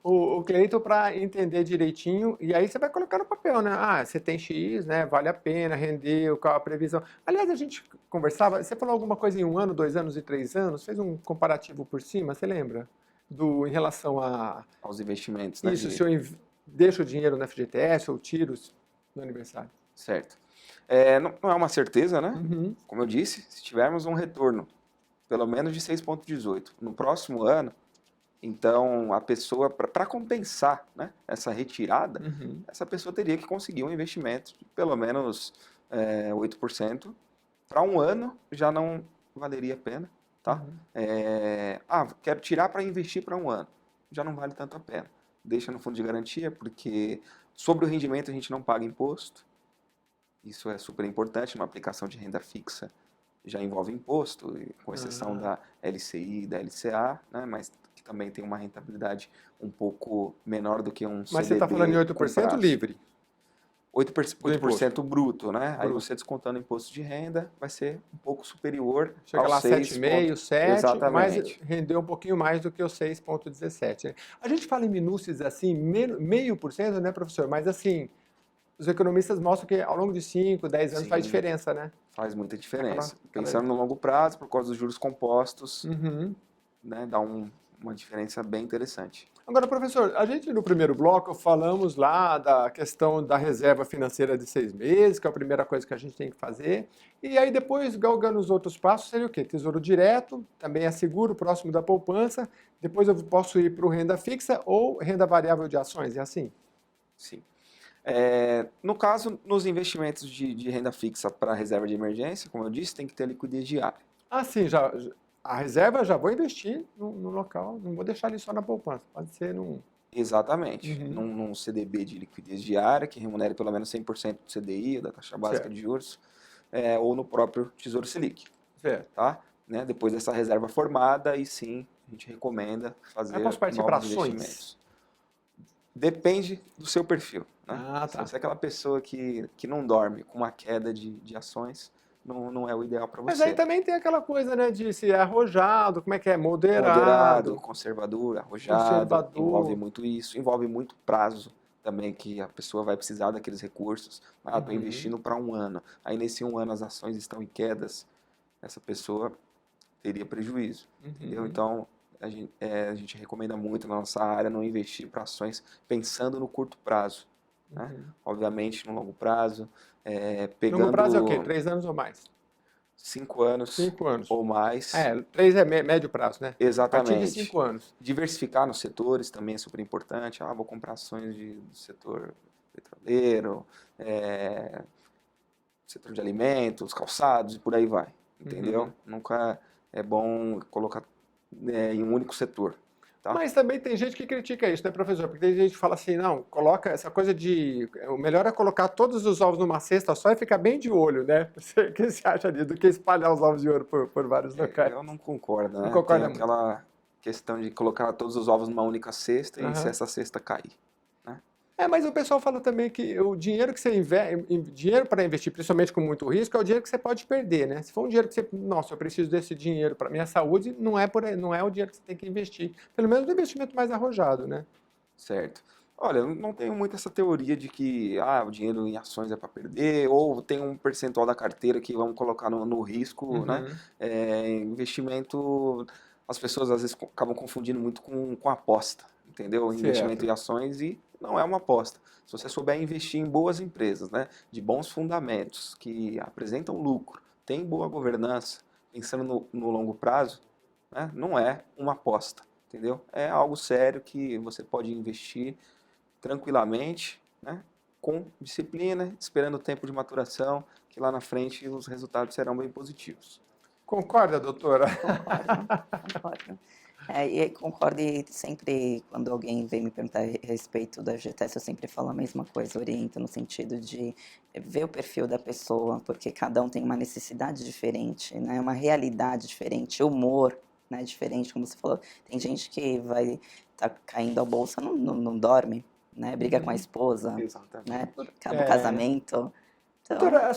o Cleiton para entender direitinho. E aí você vai colocar no papel, né? Ah, você tem X, né? Vale a pena, rendeu, qual a previsão. Aliás, a gente conversava, você falou alguma coisa em 1 ano, 2 anos e 3 anos, fez um comparativo por cima, você lembra? Em relação a Aos investimentos, né? isso, se eu deixo o dinheiro no FGTS ou tiro no aniversário. Certo. Não é uma certeza, né? Uhum. Como eu disse, se tivermos um retorno pelo menos de 6,18 no próximo ano, então a pessoa, para compensar, né, essa retirada, Uhum. essa pessoa teria que conseguir um investimento de pelo menos 8%. Para um ano já não valeria a pena, tá? Quero tirar para investir para um ano, já não vale tanto a pena. Deixa no fundo de garantia, porque sobre o rendimento a gente não paga imposto. Isso é super importante, uma aplicação de renda fixa já envolve imposto, com exceção da LCI e da LCA, né, mas que também tem uma rentabilidade um pouco menor do que um Mas você está CDB falando em com 8% prazo. livre. 8% bruto, né? Aí Bruto. você descontando imposto de renda, vai ser um pouco superior Chega aos lá 7,5, 7, mas Exatamente. rendeu um pouquinho mais do que o 6,17. Né? A gente fala em minúcias assim, 0,5%, né, professor? Mas assim, os economistas mostram que ao longo de 5, 10 anos faz Sim. diferença, né? Faz muita diferença. Aquela- Pensando no longo prazo, por causa dos juros compostos, Uhum. né, dá uma diferença bem interessante. Agora, professor, a gente no primeiro bloco falamos lá da questão da reserva financeira de 6 meses, que é a primeira coisa que a gente tem que fazer. E aí depois, galgando os outros passos, seria o quê? Tesouro direto, também é seguro, próximo da poupança. Depois eu posso ir para o renda fixa ou renda variável de ações, é assim? Sim. No caso, nos investimentos de renda fixa para reserva de emergência, como eu disse, tem que ter liquidez diária. Ah, sim, a reserva já vou investir no local, não vou deixar ali só na poupança, pode ser num... Exatamente. Uhum. Num CDB de liquidez diária, que remunere pelo menos 100% do CDI, da taxa básica Certo. de juros, ou no próprio Tesouro Selic, Certo. tá? Né? Depois dessa reserva formada, aí sim a gente recomenda fazer Aí posso partir para novos ações? investimentos. Depende do seu perfil, né? Ah, Se tá. você é aquela pessoa que não dorme com uma queda de ações, não é o ideal para Mas aí você. também tem aquela coisa, né, de se é arrojado, como é que é? Moderado, Moderado, conservador, arrojado, envolve conservador. muito isso, envolve muito prazo também, que a pessoa vai precisar daqueles recursos. Estou Uhum. investindo para um ano, aí nesse um ano as ações estão em quedas, essa pessoa teria prejuízo, entendeu? Uhum. Então, a gente recomenda muito na nossa área não investir para ações pensando no curto prazo, né? Uhum. Obviamente no longo prazo, Longo pegando prazo é o quê? 3 anos ou mais? 5 anos 5 anos. ou mais. 3 é médio prazo, né? A partir de Exatamente. 5 anos. Diversificar nos setores também é super importante. Vou comprar ações do setor petroleiro, setor de alimentos, calçados e por aí vai. Entendeu? Uhum. Nunca é bom colocar em um único setor. Tá? Mas também tem gente que critica isso, né, professor? Porque tem gente que fala assim, não, coloca essa coisa de... O melhor é colocar todos os ovos numa cesta só e ficar bem de olho, né? O que você acha disso? Do que espalhar os ovos de ouro por vários locais? Eu não concordo, né? Não concorda Tem aquela questão de colocar todos os ovos numa única cesta e se Aham. essa cesta cair. Né? Mas o pessoal fala também que o dinheiro que você dinheiro para investir, principalmente com muito risco, é o dinheiro que você pode perder, né? Se for um dinheiro que você, nossa, eu preciso desse dinheiro para minha saúde, não é por aí, não é o dinheiro que você tem que investir. Pelo menos no investimento mais arrojado, né? Certo. Olha, eu não tenho muito essa teoria de que o dinheiro em ações é para perder, ou tem um percentual da carteira que vamos colocar no risco, né? Uhum. Investimento, as pessoas às vezes acabam confundindo muito com aposta, entendeu? Investimento Certo. em ações e não é uma aposta. Se você souber investir em boas empresas, né? De bons fundamentos, que apresentam lucro, tem boa governança, pensando no longo prazo, né? Não é uma aposta, entendeu? É algo sério que você pode investir tranquilamente, né? Com disciplina, esperando o tempo de maturação, que lá na frente os resultados serão bem positivos. Concorda, doutora? Concordo, concordo. E concordo, e sempre quando alguém vem me perguntar a respeito da FGTS, eu sempre falo a mesma coisa, oriento no sentido de ver o perfil da pessoa, porque cada um tem uma necessidade diferente, né? Uma realidade diferente, humor, né, diferente, como você falou. Tem gente que vai estar caindo a bolsa, não dorme, né? Briga com a Uhum. esposa, Exatamente. né? Acaba o É, casamento. Então, doutora,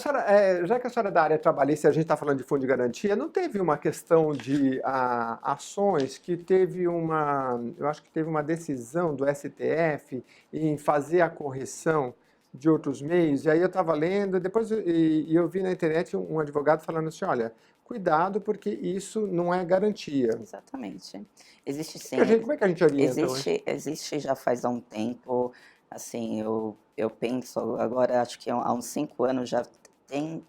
já que a senhora é da área trabalhista, a gente está falando de fundo de garantia, não teve uma questão de ações que teve eu acho que teve uma decisão do STF em fazer a correção de outros meios, e aí eu estava lendo, e eu vi na internet um advogado falando assim, olha, cuidado porque isso não é garantia. exatamente. Existe sim. Como é que a gente orienta hoje? Existe já faz há um tempo, assim, eu penso agora, acho que há uns 5 anos já tem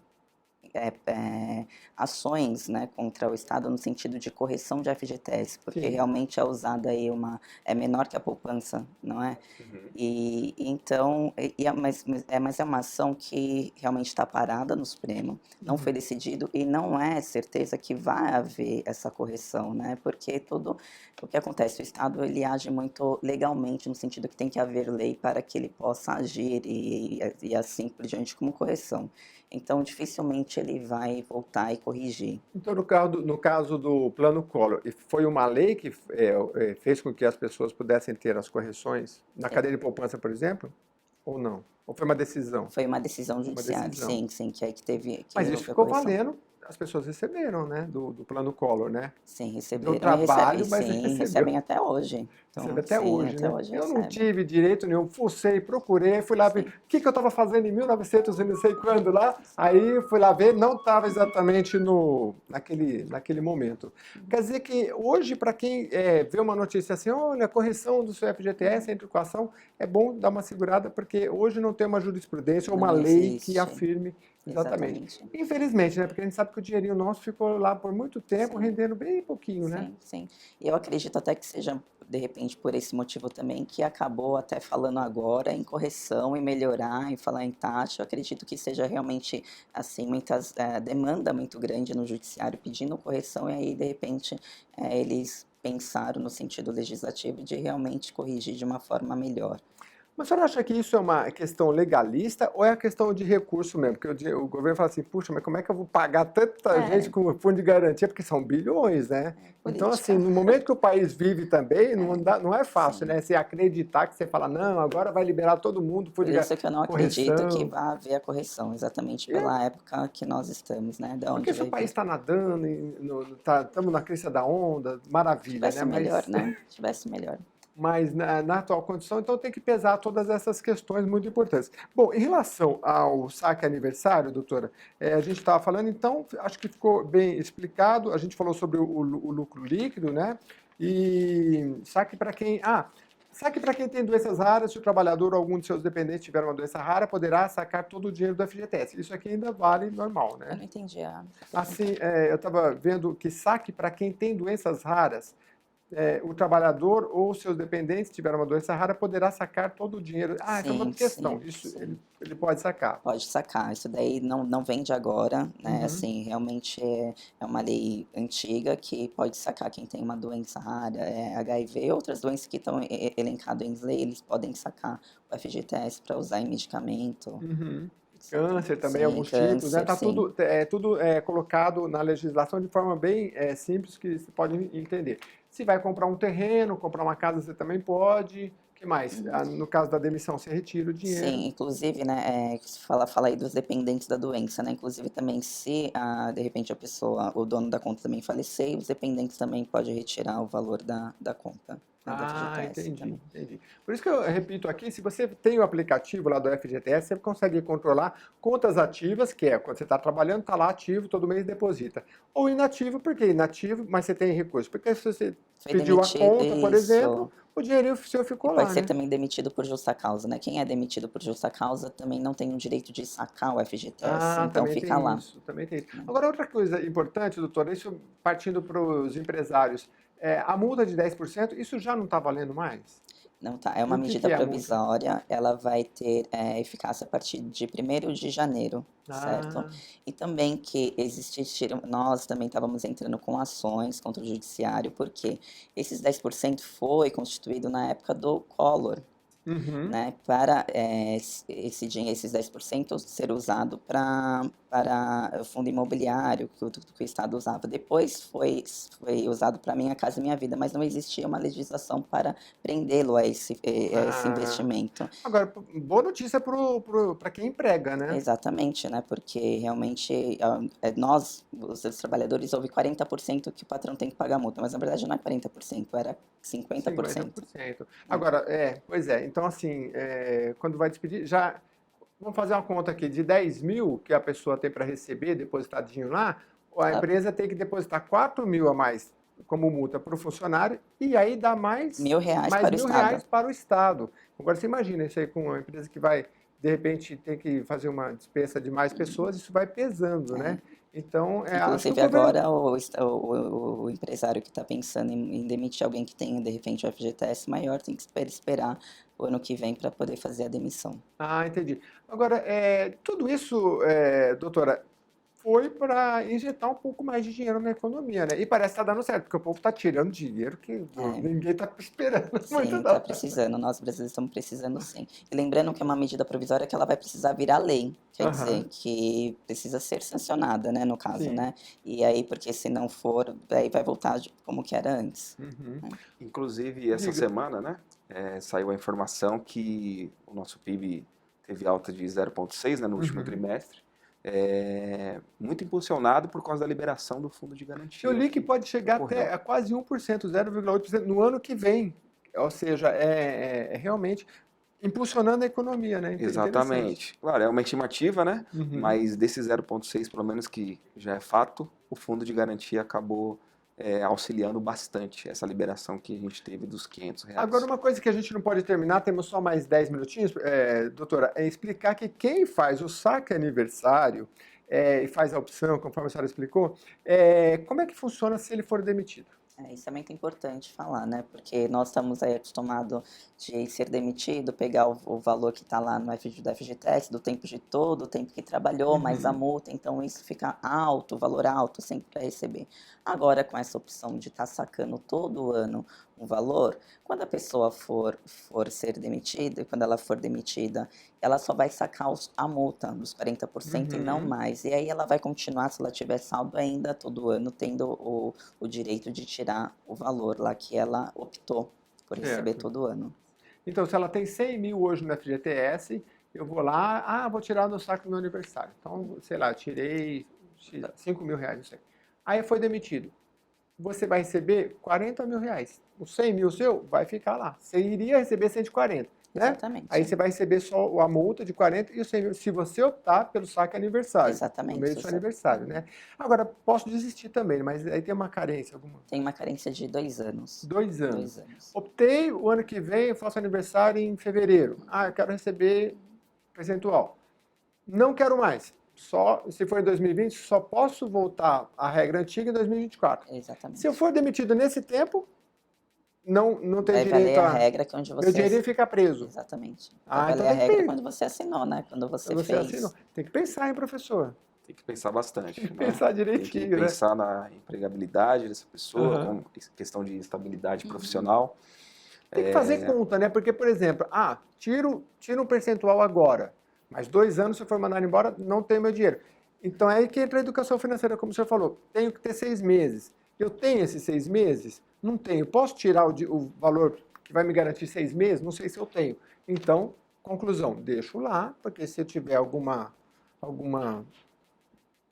ações, né, contra o Estado no sentido de correção de FGTS, porque Sim. realmente é usada aí é menor que a poupança, não é? Uhum. E então, mas é uma ação que realmente está parada no Supremo, não foi Uhum. decidido e não é certeza que vai haver essa correção, né? Porque tudo o que acontece, o Estado ele age muito legalmente no sentido que tem que haver lei para que ele possa agir e assim por diante como correção. Então, dificilmente ele vai voltar e corrigir. Então, no caso do Plano Collor, e foi uma lei que fez com que as pessoas pudessem ter as correções na É, cadeia de poupança, por exemplo? Ou não? Ou foi uma decisão? foi uma decisão Uma judiciária, decisão. sim, sim, que aí que teve Mas que isso houve a ficou correção. valendo, as pessoas receberam, né, do Plano Collor, né? Sim, Deu receberam trabalho, mas recebeu. recebem até hoje. Recebe Então, até sim, hoje, até né? hoje Eu não recebem. tive direito nenhum, fucei, procurei, fui lá ver Sim, o que eu estava fazendo em 1900 e não sei quando lá, aí fui lá ver, não estava exatamente naquele momento. Quer dizer que hoje, para quem vê uma notícia assim, olha, correção do seu FGTS entre com a ação, é bom dar uma segurada, porque hoje não tem uma jurisprudência ou uma não lei que existe. afirme exatamente. Exatamente. Infelizmente, né? Porque a gente sabe que o dinheirinho nosso ficou lá por muito tempo, Sim. rendendo bem pouquinho, né? Sim, sim. E eu acredito até que seja, de repente, por esse motivo também, que acabou até falando agora em correção e melhorar, em falar em taxa. Eu acredito que seja realmente, assim, demanda muito grande no judiciário pedindo correção, e aí, de repente, eles pensaram no sentido legislativo de realmente corrigir de uma forma melhor. Mas a senhora acha que isso é uma questão legalista ou é a questão de recurso mesmo? Porque o governo fala assim, puxa, mas como é que eu vou pagar tanta gente É, com o fundo de garantia? Porque são bilhões, né? Então, assim, política. no momento que o país vive também, É, não é fácil, sim. né? Você acreditar que você fala, não, agora vai liberar todo mundo, fundo Por de isso que eu não acredito que correção. vá haver a correção, exatamente E é pela época que nós estamos, né? Da porque onde se o vai país vir. está nadando, estamos na crista da onda, maravilha, né? Tivesse melhor, né? Tivesse melhor. Mas na atual condição, então tem que pesar todas essas questões muito importantes. Bom, em relação ao saque aniversário, doutora, a gente estava falando, então, acho que ficou bem explicado, a gente falou sobre o lucro líquido, né? E saque para quem tem doenças raras, se o trabalhador ou algum de seus dependentes tiver uma doença rara, poderá sacar todo o dinheiro do FGTS. Isso aqui ainda vale normal, Eu né? não entendi a pergunta. Assim, eu estava vendo que saque para quem tem doenças raras, o trabalhador ou seus dependentes, se tiver uma doença rara, poderá sacar todo o dinheiro. Ah, essa é uma Sim, questão. sim, Isso sim. ele pode sacar. Pode sacar. Isso daí não vem de agora, né? Uhum. Assim, realmente é uma lei antiga que pode sacar quem tem uma doença rara, HIV, outras doenças que estão elencadas em lei, eles podem sacar o FGTS para usar em medicamento. Uhum. Câncer Exatamente. também, Sim, alguns tipos, né? câncer, Tá sim. tudo colocado na legislação de forma bem simples que você pode entender. Se vai comprar um terreno, comprar uma casa, você também pode. O que mais? No caso da demissão, você retira o dinheiro. Sim, inclusive, né, fala aí dos dependentes da doença, né? Inclusive também se, de repente, a pessoa, o dono da conta também falecer, os dependentes também podem retirar o valor da conta, né, do FGTS Entendi, também. entendi. Por isso que eu repito aqui, se você tem o aplicativo lá do FGTS, você consegue controlar contas ativas, que é quando você está trabalhando, está lá ativo, todo mês deposita. Ou inativo, porque inativo, mas você tem recurso. Porque se você Foi pediu a demitido, conta, por exemplo, isso. o dinheirinho seu E ficou pode lá, ser né? também demitido por justa causa, né? Quem é demitido por justa causa também não tem o direito de sacar o FGTS, então Também fica tem lá, isso, também tem isso. né? Agora, outra coisa importante, doutora, isso partindo para os empresários, a multa de 10%, isso já não está valendo mais? Não tá, é E uma o que que medida é a multa? provisória, ela vai ter eficácia a partir de 1º de janeiro, certo? Ah, E também que existiram, nós também estávamos entrando com ações contra o judiciário, porque esses 10% foi constituído na época do Collor, uhum. né, para esses 10% ser usado para o fundo imobiliário que o Estado usava. Depois foi usado para Minha Casa Minha Vida, mas não existia uma legislação para prendê-lo a esse Ah, investimento. agora, boa notícia para quem emprega, né? Exatamente, né? Porque realmente nós, os trabalhadores, houve 40% que o patrão tem que pagar multa, mas na verdade não é 40%, era 50%. 50%. Né? Agora, pois é, então assim, quando vai despedir, já, vamos fazer uma conta aqui, de 10 mil que a pessoa tem para receber, depositadinho lá, a Ela- empresa tem que depositar 4 mil a mais como multa para o funcionário, e aí dá mais, R$ 1.000 mais para o mil Estado. reais para o Estado. Agora, você imagina isso aí com uma empresa que vai, de repente, ter que fazer uma dispensa de mais pessoas, isso vai pesando, né? Então, acho que o Inclusive governo. agora o empresário que está pensando em demitir alguém que tenha de repente o FGTS maior tem que esperar o ano que vem para poder fazer a demissão. Entendi. Agora, tudo isso, doutora, foi para injetar um pouco mais de dinheiro na economia, né? E parece que está dando certo, porque o povo está tirando dinheiro que É, ninguém está esperando muito, sim, está não. precisando, nós brasileiros estamos precisando sim. E lembrando que é uma medida provisória que ela vai precisar virar lei, quer dizer, Aham, que precisa ser sancionada, né, no caso, sim. né? E aí, porque se não for, aí vai voltar como que era antes. Uhum. Né? Inclusive, essa Diga. semana, né, saiu a informação que o nosso PIB teve alta de 0,6, né, no último Uhum. trimestre, muito impulsionado por causa da liberação do fundo de Eu garantia li que que pode chegar ocorreu. até a quase 1%, 0,8% no ano que vem. Ou seja, é realmente impulsionando a economia, né? Interessante. Exatamente. Claro, é uma estimativa, né? Uhum. Mas desse 0,6, pelo menos que já é fato, o fundo de garantia acabou auxiliando bastante essa liberação que a gente teve dos Agora, R$ 500. uma coisa que a gente não pode terminar, temos só mais 10 minutinhos, doutora, é explicar que quem faz o saque aniversário e faz a opção, conforme a senhora explicou, como é que funciona se ele for demitido? Isso é muito importante falar, né? Porque nós estamos aí acostumados de ser demitido, pegar o valor que está lá no do FGTS, do tempo de todo, o tempo que trabalhou, mais a Uhum. multa, então isso fica alto, valor alto sempre para receber. Agora, com essa opção de estar sacando todo ano um valor, quando a pessoa for ser demitida, quando ela for demitida, ela só vai sacar a multa dos 40% e não Uhum. mais. E aí ela vai continuar, se ela tiver saldo ainda, todo ano, tendo o direito de tirar o valor lá que ela optou por receber Certo. todo ano. Então, se ela tem 100 mil hoje no FGTS, eu vou lá, vou tirar no saco do meu aniversário. Então, sei lá, eu tirei 5 mil reais, não sei. Aí foi demitido. Você vai receber 40 mil reais. O 100 mil seu vai ficar lá. Você iria receber 140, né? Aí Exatamente. você vai receber só a multa de 40 e o 100 mil, se você optar pelo saque aniversário, no mês Exatamente. do seu aniversário, né? Agora, posso desistir também, mas aí tem uma carência alguma. Tem uma carência de 2 anos. 2 anos. 2 anos. Optei, o ano que vem eu faço aniversário em fevereiro. Eu quero receber percentual. Não quero mais. Só, se for em 2020, só posso voltar à regra antiga em 2024. Exatamente. Se eu for demitido nesse tempo, não tenho Vai direito valer a a. regra que onde Meu você. dinheirinho fica preso. Exatamente. Vai Então valer a tem que regra quando você assinou, né? Quando você você assinou. fez. Tem que pensar, hein, professor? Tem que pensar bastante, Tem que né? pensar Tem que direitinho, né? pensar na empregabilidade dessa pessoa, Aham. com questão de estabilidade Uhum. profissional. Tem que fazer conta, né? Porque, por exemplo, tira um percentual agora, mas 2 anos se eu for mandado embora, não tenho meu dinheiro. Então é aí que entra a educação financeira, como o senhor falou. Tenho que ter 6 meses. Eu tenho esses 6 meses? Não tenho. Posso tirar o valor que vai me garantir 6 meses, não sei se eu tenho. Então, conclusão, deixo lá, porque se eu tiver alguma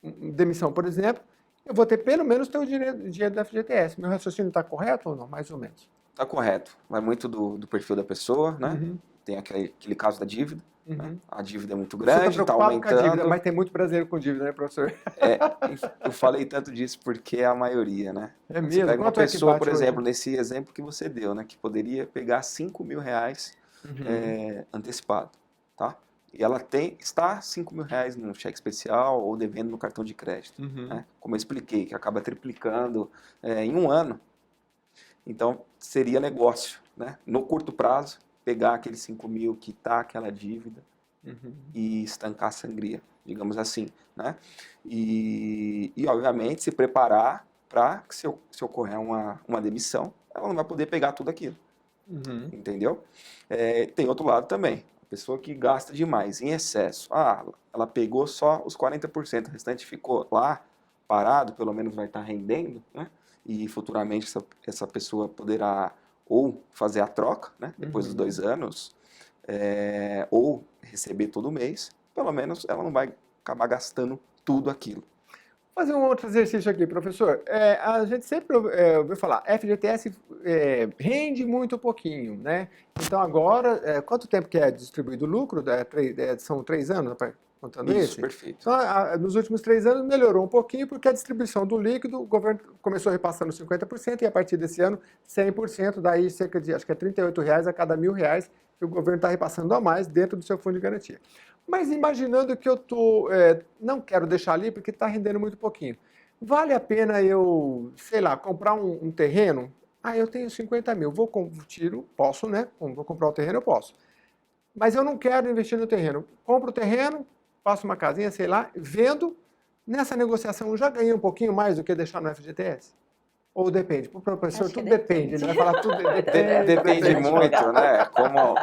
demissão, por exemplo, eu vou ter pelo menos ter o dinheiro da FGTS. Meu raciocínio está correto ou não? Mais ou menos. Tá correto. Vai muito do perfil da pessoa, né? Uhum. Tem aquele caso da dívida. Né? Uhum. A dívida é muito Você grande, está está preocupado com a dívida, aumentando. mas tem muito brasileiro com dívida, né, professor? É, eu falei tanto disso porque é a maioria, né? É Você mesmo? pega uma Quanto é que pessoa, bate por hoje? exemplo, nesse exemplo que você deu, né? Que poderia pegar 5 mil reais Uhum. antecipado, tá? E ela está 5 mil reais num cheque especial ou devendo no cartão de crédito, Uhum. né? Como eu expliquei, que acaba triplicando em um ano. Então, seria negócio, né? No curto prazo, pegar aqueles 5 mil, quitar aquela dívida Uhum. e estancar a sangria, digamos assim, né? E obviamente, se preparar para que se ocorrer uma demissão, ela não vai poder pegar tudo aquilo, Uhum. entendeu? Tem outro lado também, a pessoa que gasta demais, em excesso. Ela pegou só os 40%, o restante ficou lá, parado, pelo menos vai estar rendendo, né? E futuramente essa pessoa poderá ou fazer a troca, né? Depois dos Uhum. 2 anos, ou receber todo mês, pelo menos ela não vai acabar gastando tudo aquilo. Vou fazer um outro exercício aqui, professor. A gente sempre ouviu falar, FGTS rende muito pouquinho, né? Então agora, quanto tempo que é distribuído o lucro? São 3 anos, né, contando Isso, esse? perfeito. Então, nos últimos 3 anos melhorou um pouquinho, porque a distribuição do líquido, o governo começou repassando 50% e a partir desse ano 100%, daí cerca de, acho que é R$ 38 a cada R$ 1.000 que o governo está repassando a mais dentro do seu fundo de garantia. Mas imaginando que eu não quero deixar ali porque está rendendo muito pouquinho. Vale a pena eu, sei lá, comprar um terreno? Eu tenho 50 mil, posso, né? Vou comprar o terreno, eu posso. Mas eu não quero investir no terreno. Compro o terreno, faço uma casinha, sei lá, vendo. Nessa negociação eu já ganhei um pouquinho mais do que deixar no FGTS? Ou depende? Para o professor, Acho que tudo depende. Ele vai falar tudo Depende muito, né?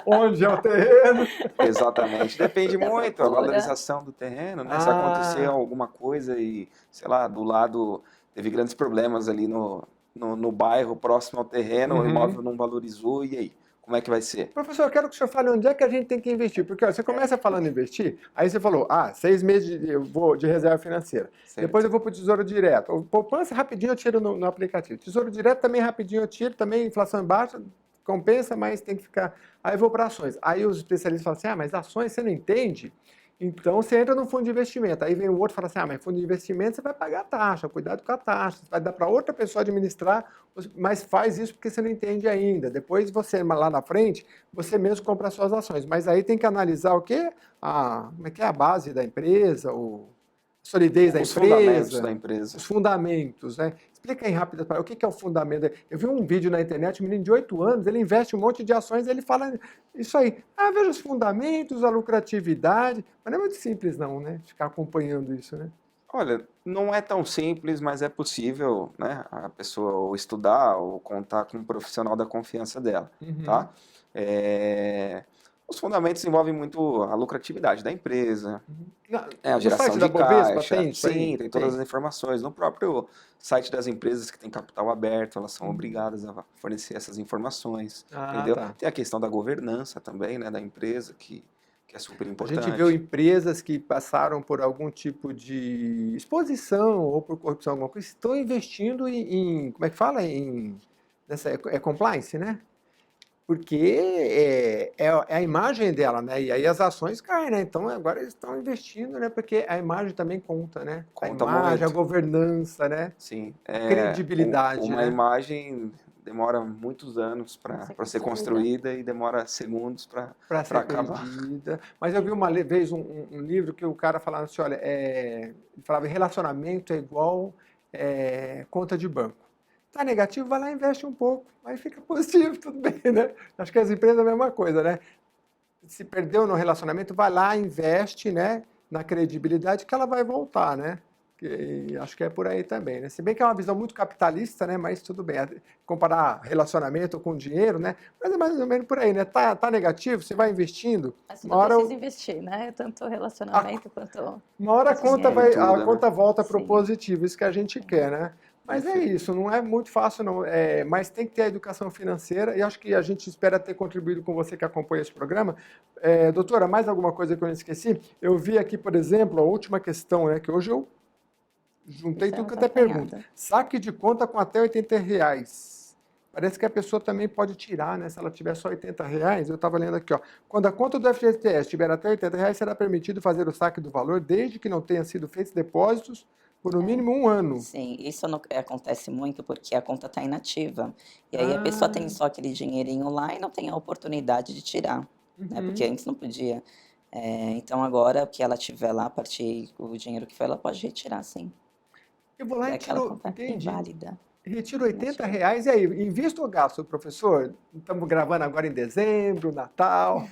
Onde é o terreno? Exatamente, depende Da muito a procura. valorização do terreno, né? Se acontecer alguma coisa e, sei lá, do lado teve grandes problemas ali no bairro próximo ao terreno, o imóvel não valorizou, e aí? Como é que vai ser? Professor, eu quero que o senhor fale onde é que a gente tem que investir. Porque ó, você começa falando em investir, aí você falou, 6 meses eu vou de reserva financeira. Certo. Depois eu vou para o Tesouro Direto. O poupança rapidinho eu tiro no aplicativo. Tesouro Direto também rapidinho eu tiro, também inflação baixa, compensa, mas tem que ficar... Aí eu vou para ações. Aí os especialistas falam assim, mas ações você não entende? Então você entra no fundo de investimento. Aí vem o outro e fala assim, mas fundo de investimento você vai pagar a taxa, cuidado com a taxa, vai dar para outra pessoa administrar, mas faz isso porque você não entende ainda. Depois você, lá na frente, você mesmo compra as suas ações. Mas aí tem que analisar o quê? Como é que é a base da empresa, a solidez da Os fundamentos empresa, da empresa. os fundamentos, né? Explica aí rápido para o que é o fundamento. Eu vi um vídeo na internet, um menino de 8 anos, ele investe um monte de ações, ele fala isso aí. Veja os fundamentos, a lucratividade. Mas não é muito simples não, né? Ficar acompanhando isso, né? Olha, não é tão simples, mas é possível, né, a pessoa ou estudar ou contar com um profissional da confiança dela, tá? Os fundamentos envolvem muito a lucratividade da empresa, a No geração site de da Bovespa caixa, tem isso aí? sim, tem todas as informações. No próprio site das empresas que tem capital aberto, elas são obrigadas a fornecer essas informações, entendeu? Tá. Tem a questão da governança também, né, da empresa, que é super A importante. gente viu empresas que passaram por algum tipo de exposição ou por corrupção, alguma coisa, estão investindo como é que fala? Compliance, né? Porque é a imagem dela, né? E aí as ações caem, né? Então agora eles estão investindo, né? Porque a imagem também conta, né? Conta a imagem, muito. a governança, né? Sim, A credibilidade, uma né? imagem demora muitos anos para ser construída e demora segundos para Para ser acabar. perdida. Mas eu vi uma vez um livro que o cara falava assim, olha, ele falava relacionamento é igual conta de banco. Tá negativo, vai lá e investe um pouco. Aí fica positivo, tudo bem, né? Acho que as empresas é a mesma coisa, né? Se perdeu no relacionamento, vai lá, investe, né? Na credibilidade que ela vai voltar, né? Acho que é por aí também, né? Se bem que é uma visão muito capitalista, né? Mas tudo bem. Comparar relacionamento com dinheiro, né? Mas é mais ou menos por aí, né? Tá negativo, você vai investindo. Mas Uma não hora precisa investir, né? Tanto relacionamento quanto... Uma hora a Dinheiro. a Tudo, né? conta volta para o Sim. positivo, isso que a gente quer, né? Mas é Enfim. isso, não é muito fácil não, mas tem que ter a educação financeira e acho que a gente espera ter contribuído com você que acompanha esse programa. Doutora, mais alguma coisa que eu não esqueci? Eu vi aqui, por exemplo, a última questão, né, que hoje eu juntei Isso é tudo que outra até pergunta. apanhada. Saque de conta com até R$ 80. Parece que a pessoa também pode tirar, né? Se ela tiver só R$ 80, eu estava lendo aqui, ó. Quando a conta do FGTS tiver até R$ 80, será permitido fazer o saque do valor, desde que não tenha sido feitos depósitos por no É. mínimo 1 ano. Sim, isso acontece muito porque a conta está inativa. E aí a pessoa tem Ah, só aquele dinheirinho lá e não tem a oportunidade de tirar, né? Porque uhum. antes não podia. Então agora o que ela tiver lá, a partir o dinheiro que foi, ela pode retirar, sim. Eu vou lá e Daquela tiro, conta entendi. inválida, Retiro R$ 80 inativa. e aí, invisto ou gasto, professor? Estamos gravando agora em dezembro, Natal,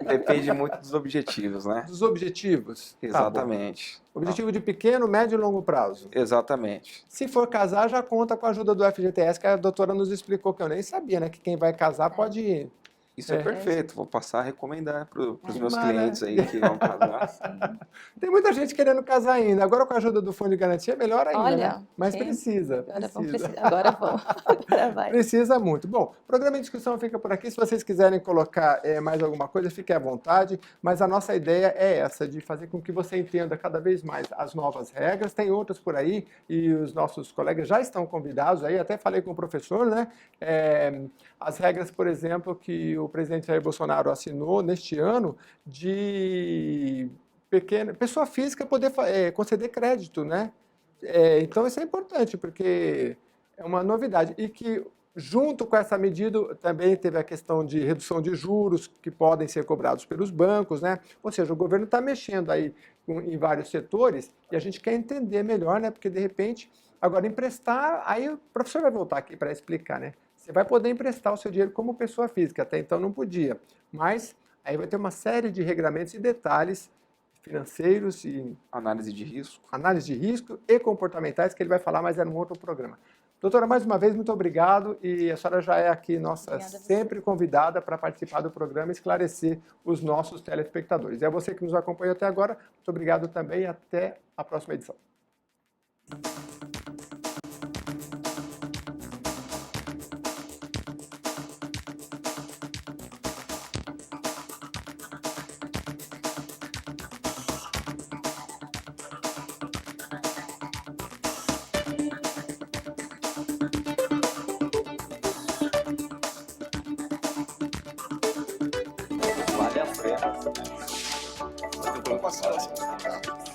Depende muito dos objetivos, né? dos objetivos. Tá bom. Exatamente. Objetivo de pequeno, médio e longo prazo. Exatamente. Se for casar, já conta com a ajuda do FGTS, que a doutora nos explicou, que eu nem sabia, né? Que quem vai casar pode. Isso é É. perfeito. Vou passar a recomendar para os meus Mara- clientes aí que vão casar. Sim. Tem muita gente querendo casar ainda. Agora, com a ajuda do Fundo de Garantia, é melhor ainda, né? Olha, Mas quem- precisa. Agora vamos Precisa. precisar. Agora vamos. Agora vai. Precisa muito. Bom, o programa de discussão fica por aqui. Se vocês quiserem colocar mais alguma coisa, fiquem à vontade. Mas a nossa ideia é essa, de fazer com que você entenda cada vez mais as novas regras. Tem outras por aí e os nossos colegas já estão convidados aí. Até falei com o professor, né? As regras, por exemplo, que o presidente Jair Bolsonaro assinou neste ano de pessoa física poder conceder crédito, né? Então, isso é importante, porque é uma novidade. E que, junto com essa medida, também teve a questão de redução de juros que podem ser cobrados pelos bancos, né? Ou seja, o governo está mexendo aí em vários setores e a gente quer entender melhor, né? Porque, de repente, agora emprestar, aí o professor vai voltar aqui para explicar, né? Você vai poder emprestar o seu dinheiro como pessoa física, até então não podia. Mas aí vai ter uma série de regramentos e detalhes financeiros e Análise de risco. análise de risco e comportamentais, que ele vai falar, mas é num outro programa. Doutora, mais uma vez, muito obrigado. E a senhora já é aqui nossa Obrigada a você. sempre convidada para participar do programa e esclarecer os nossos telespectadores. E a você que nos acompanhou até agora, muito obrigado também e até a próxima edição. Vale a pena. Vamos passar.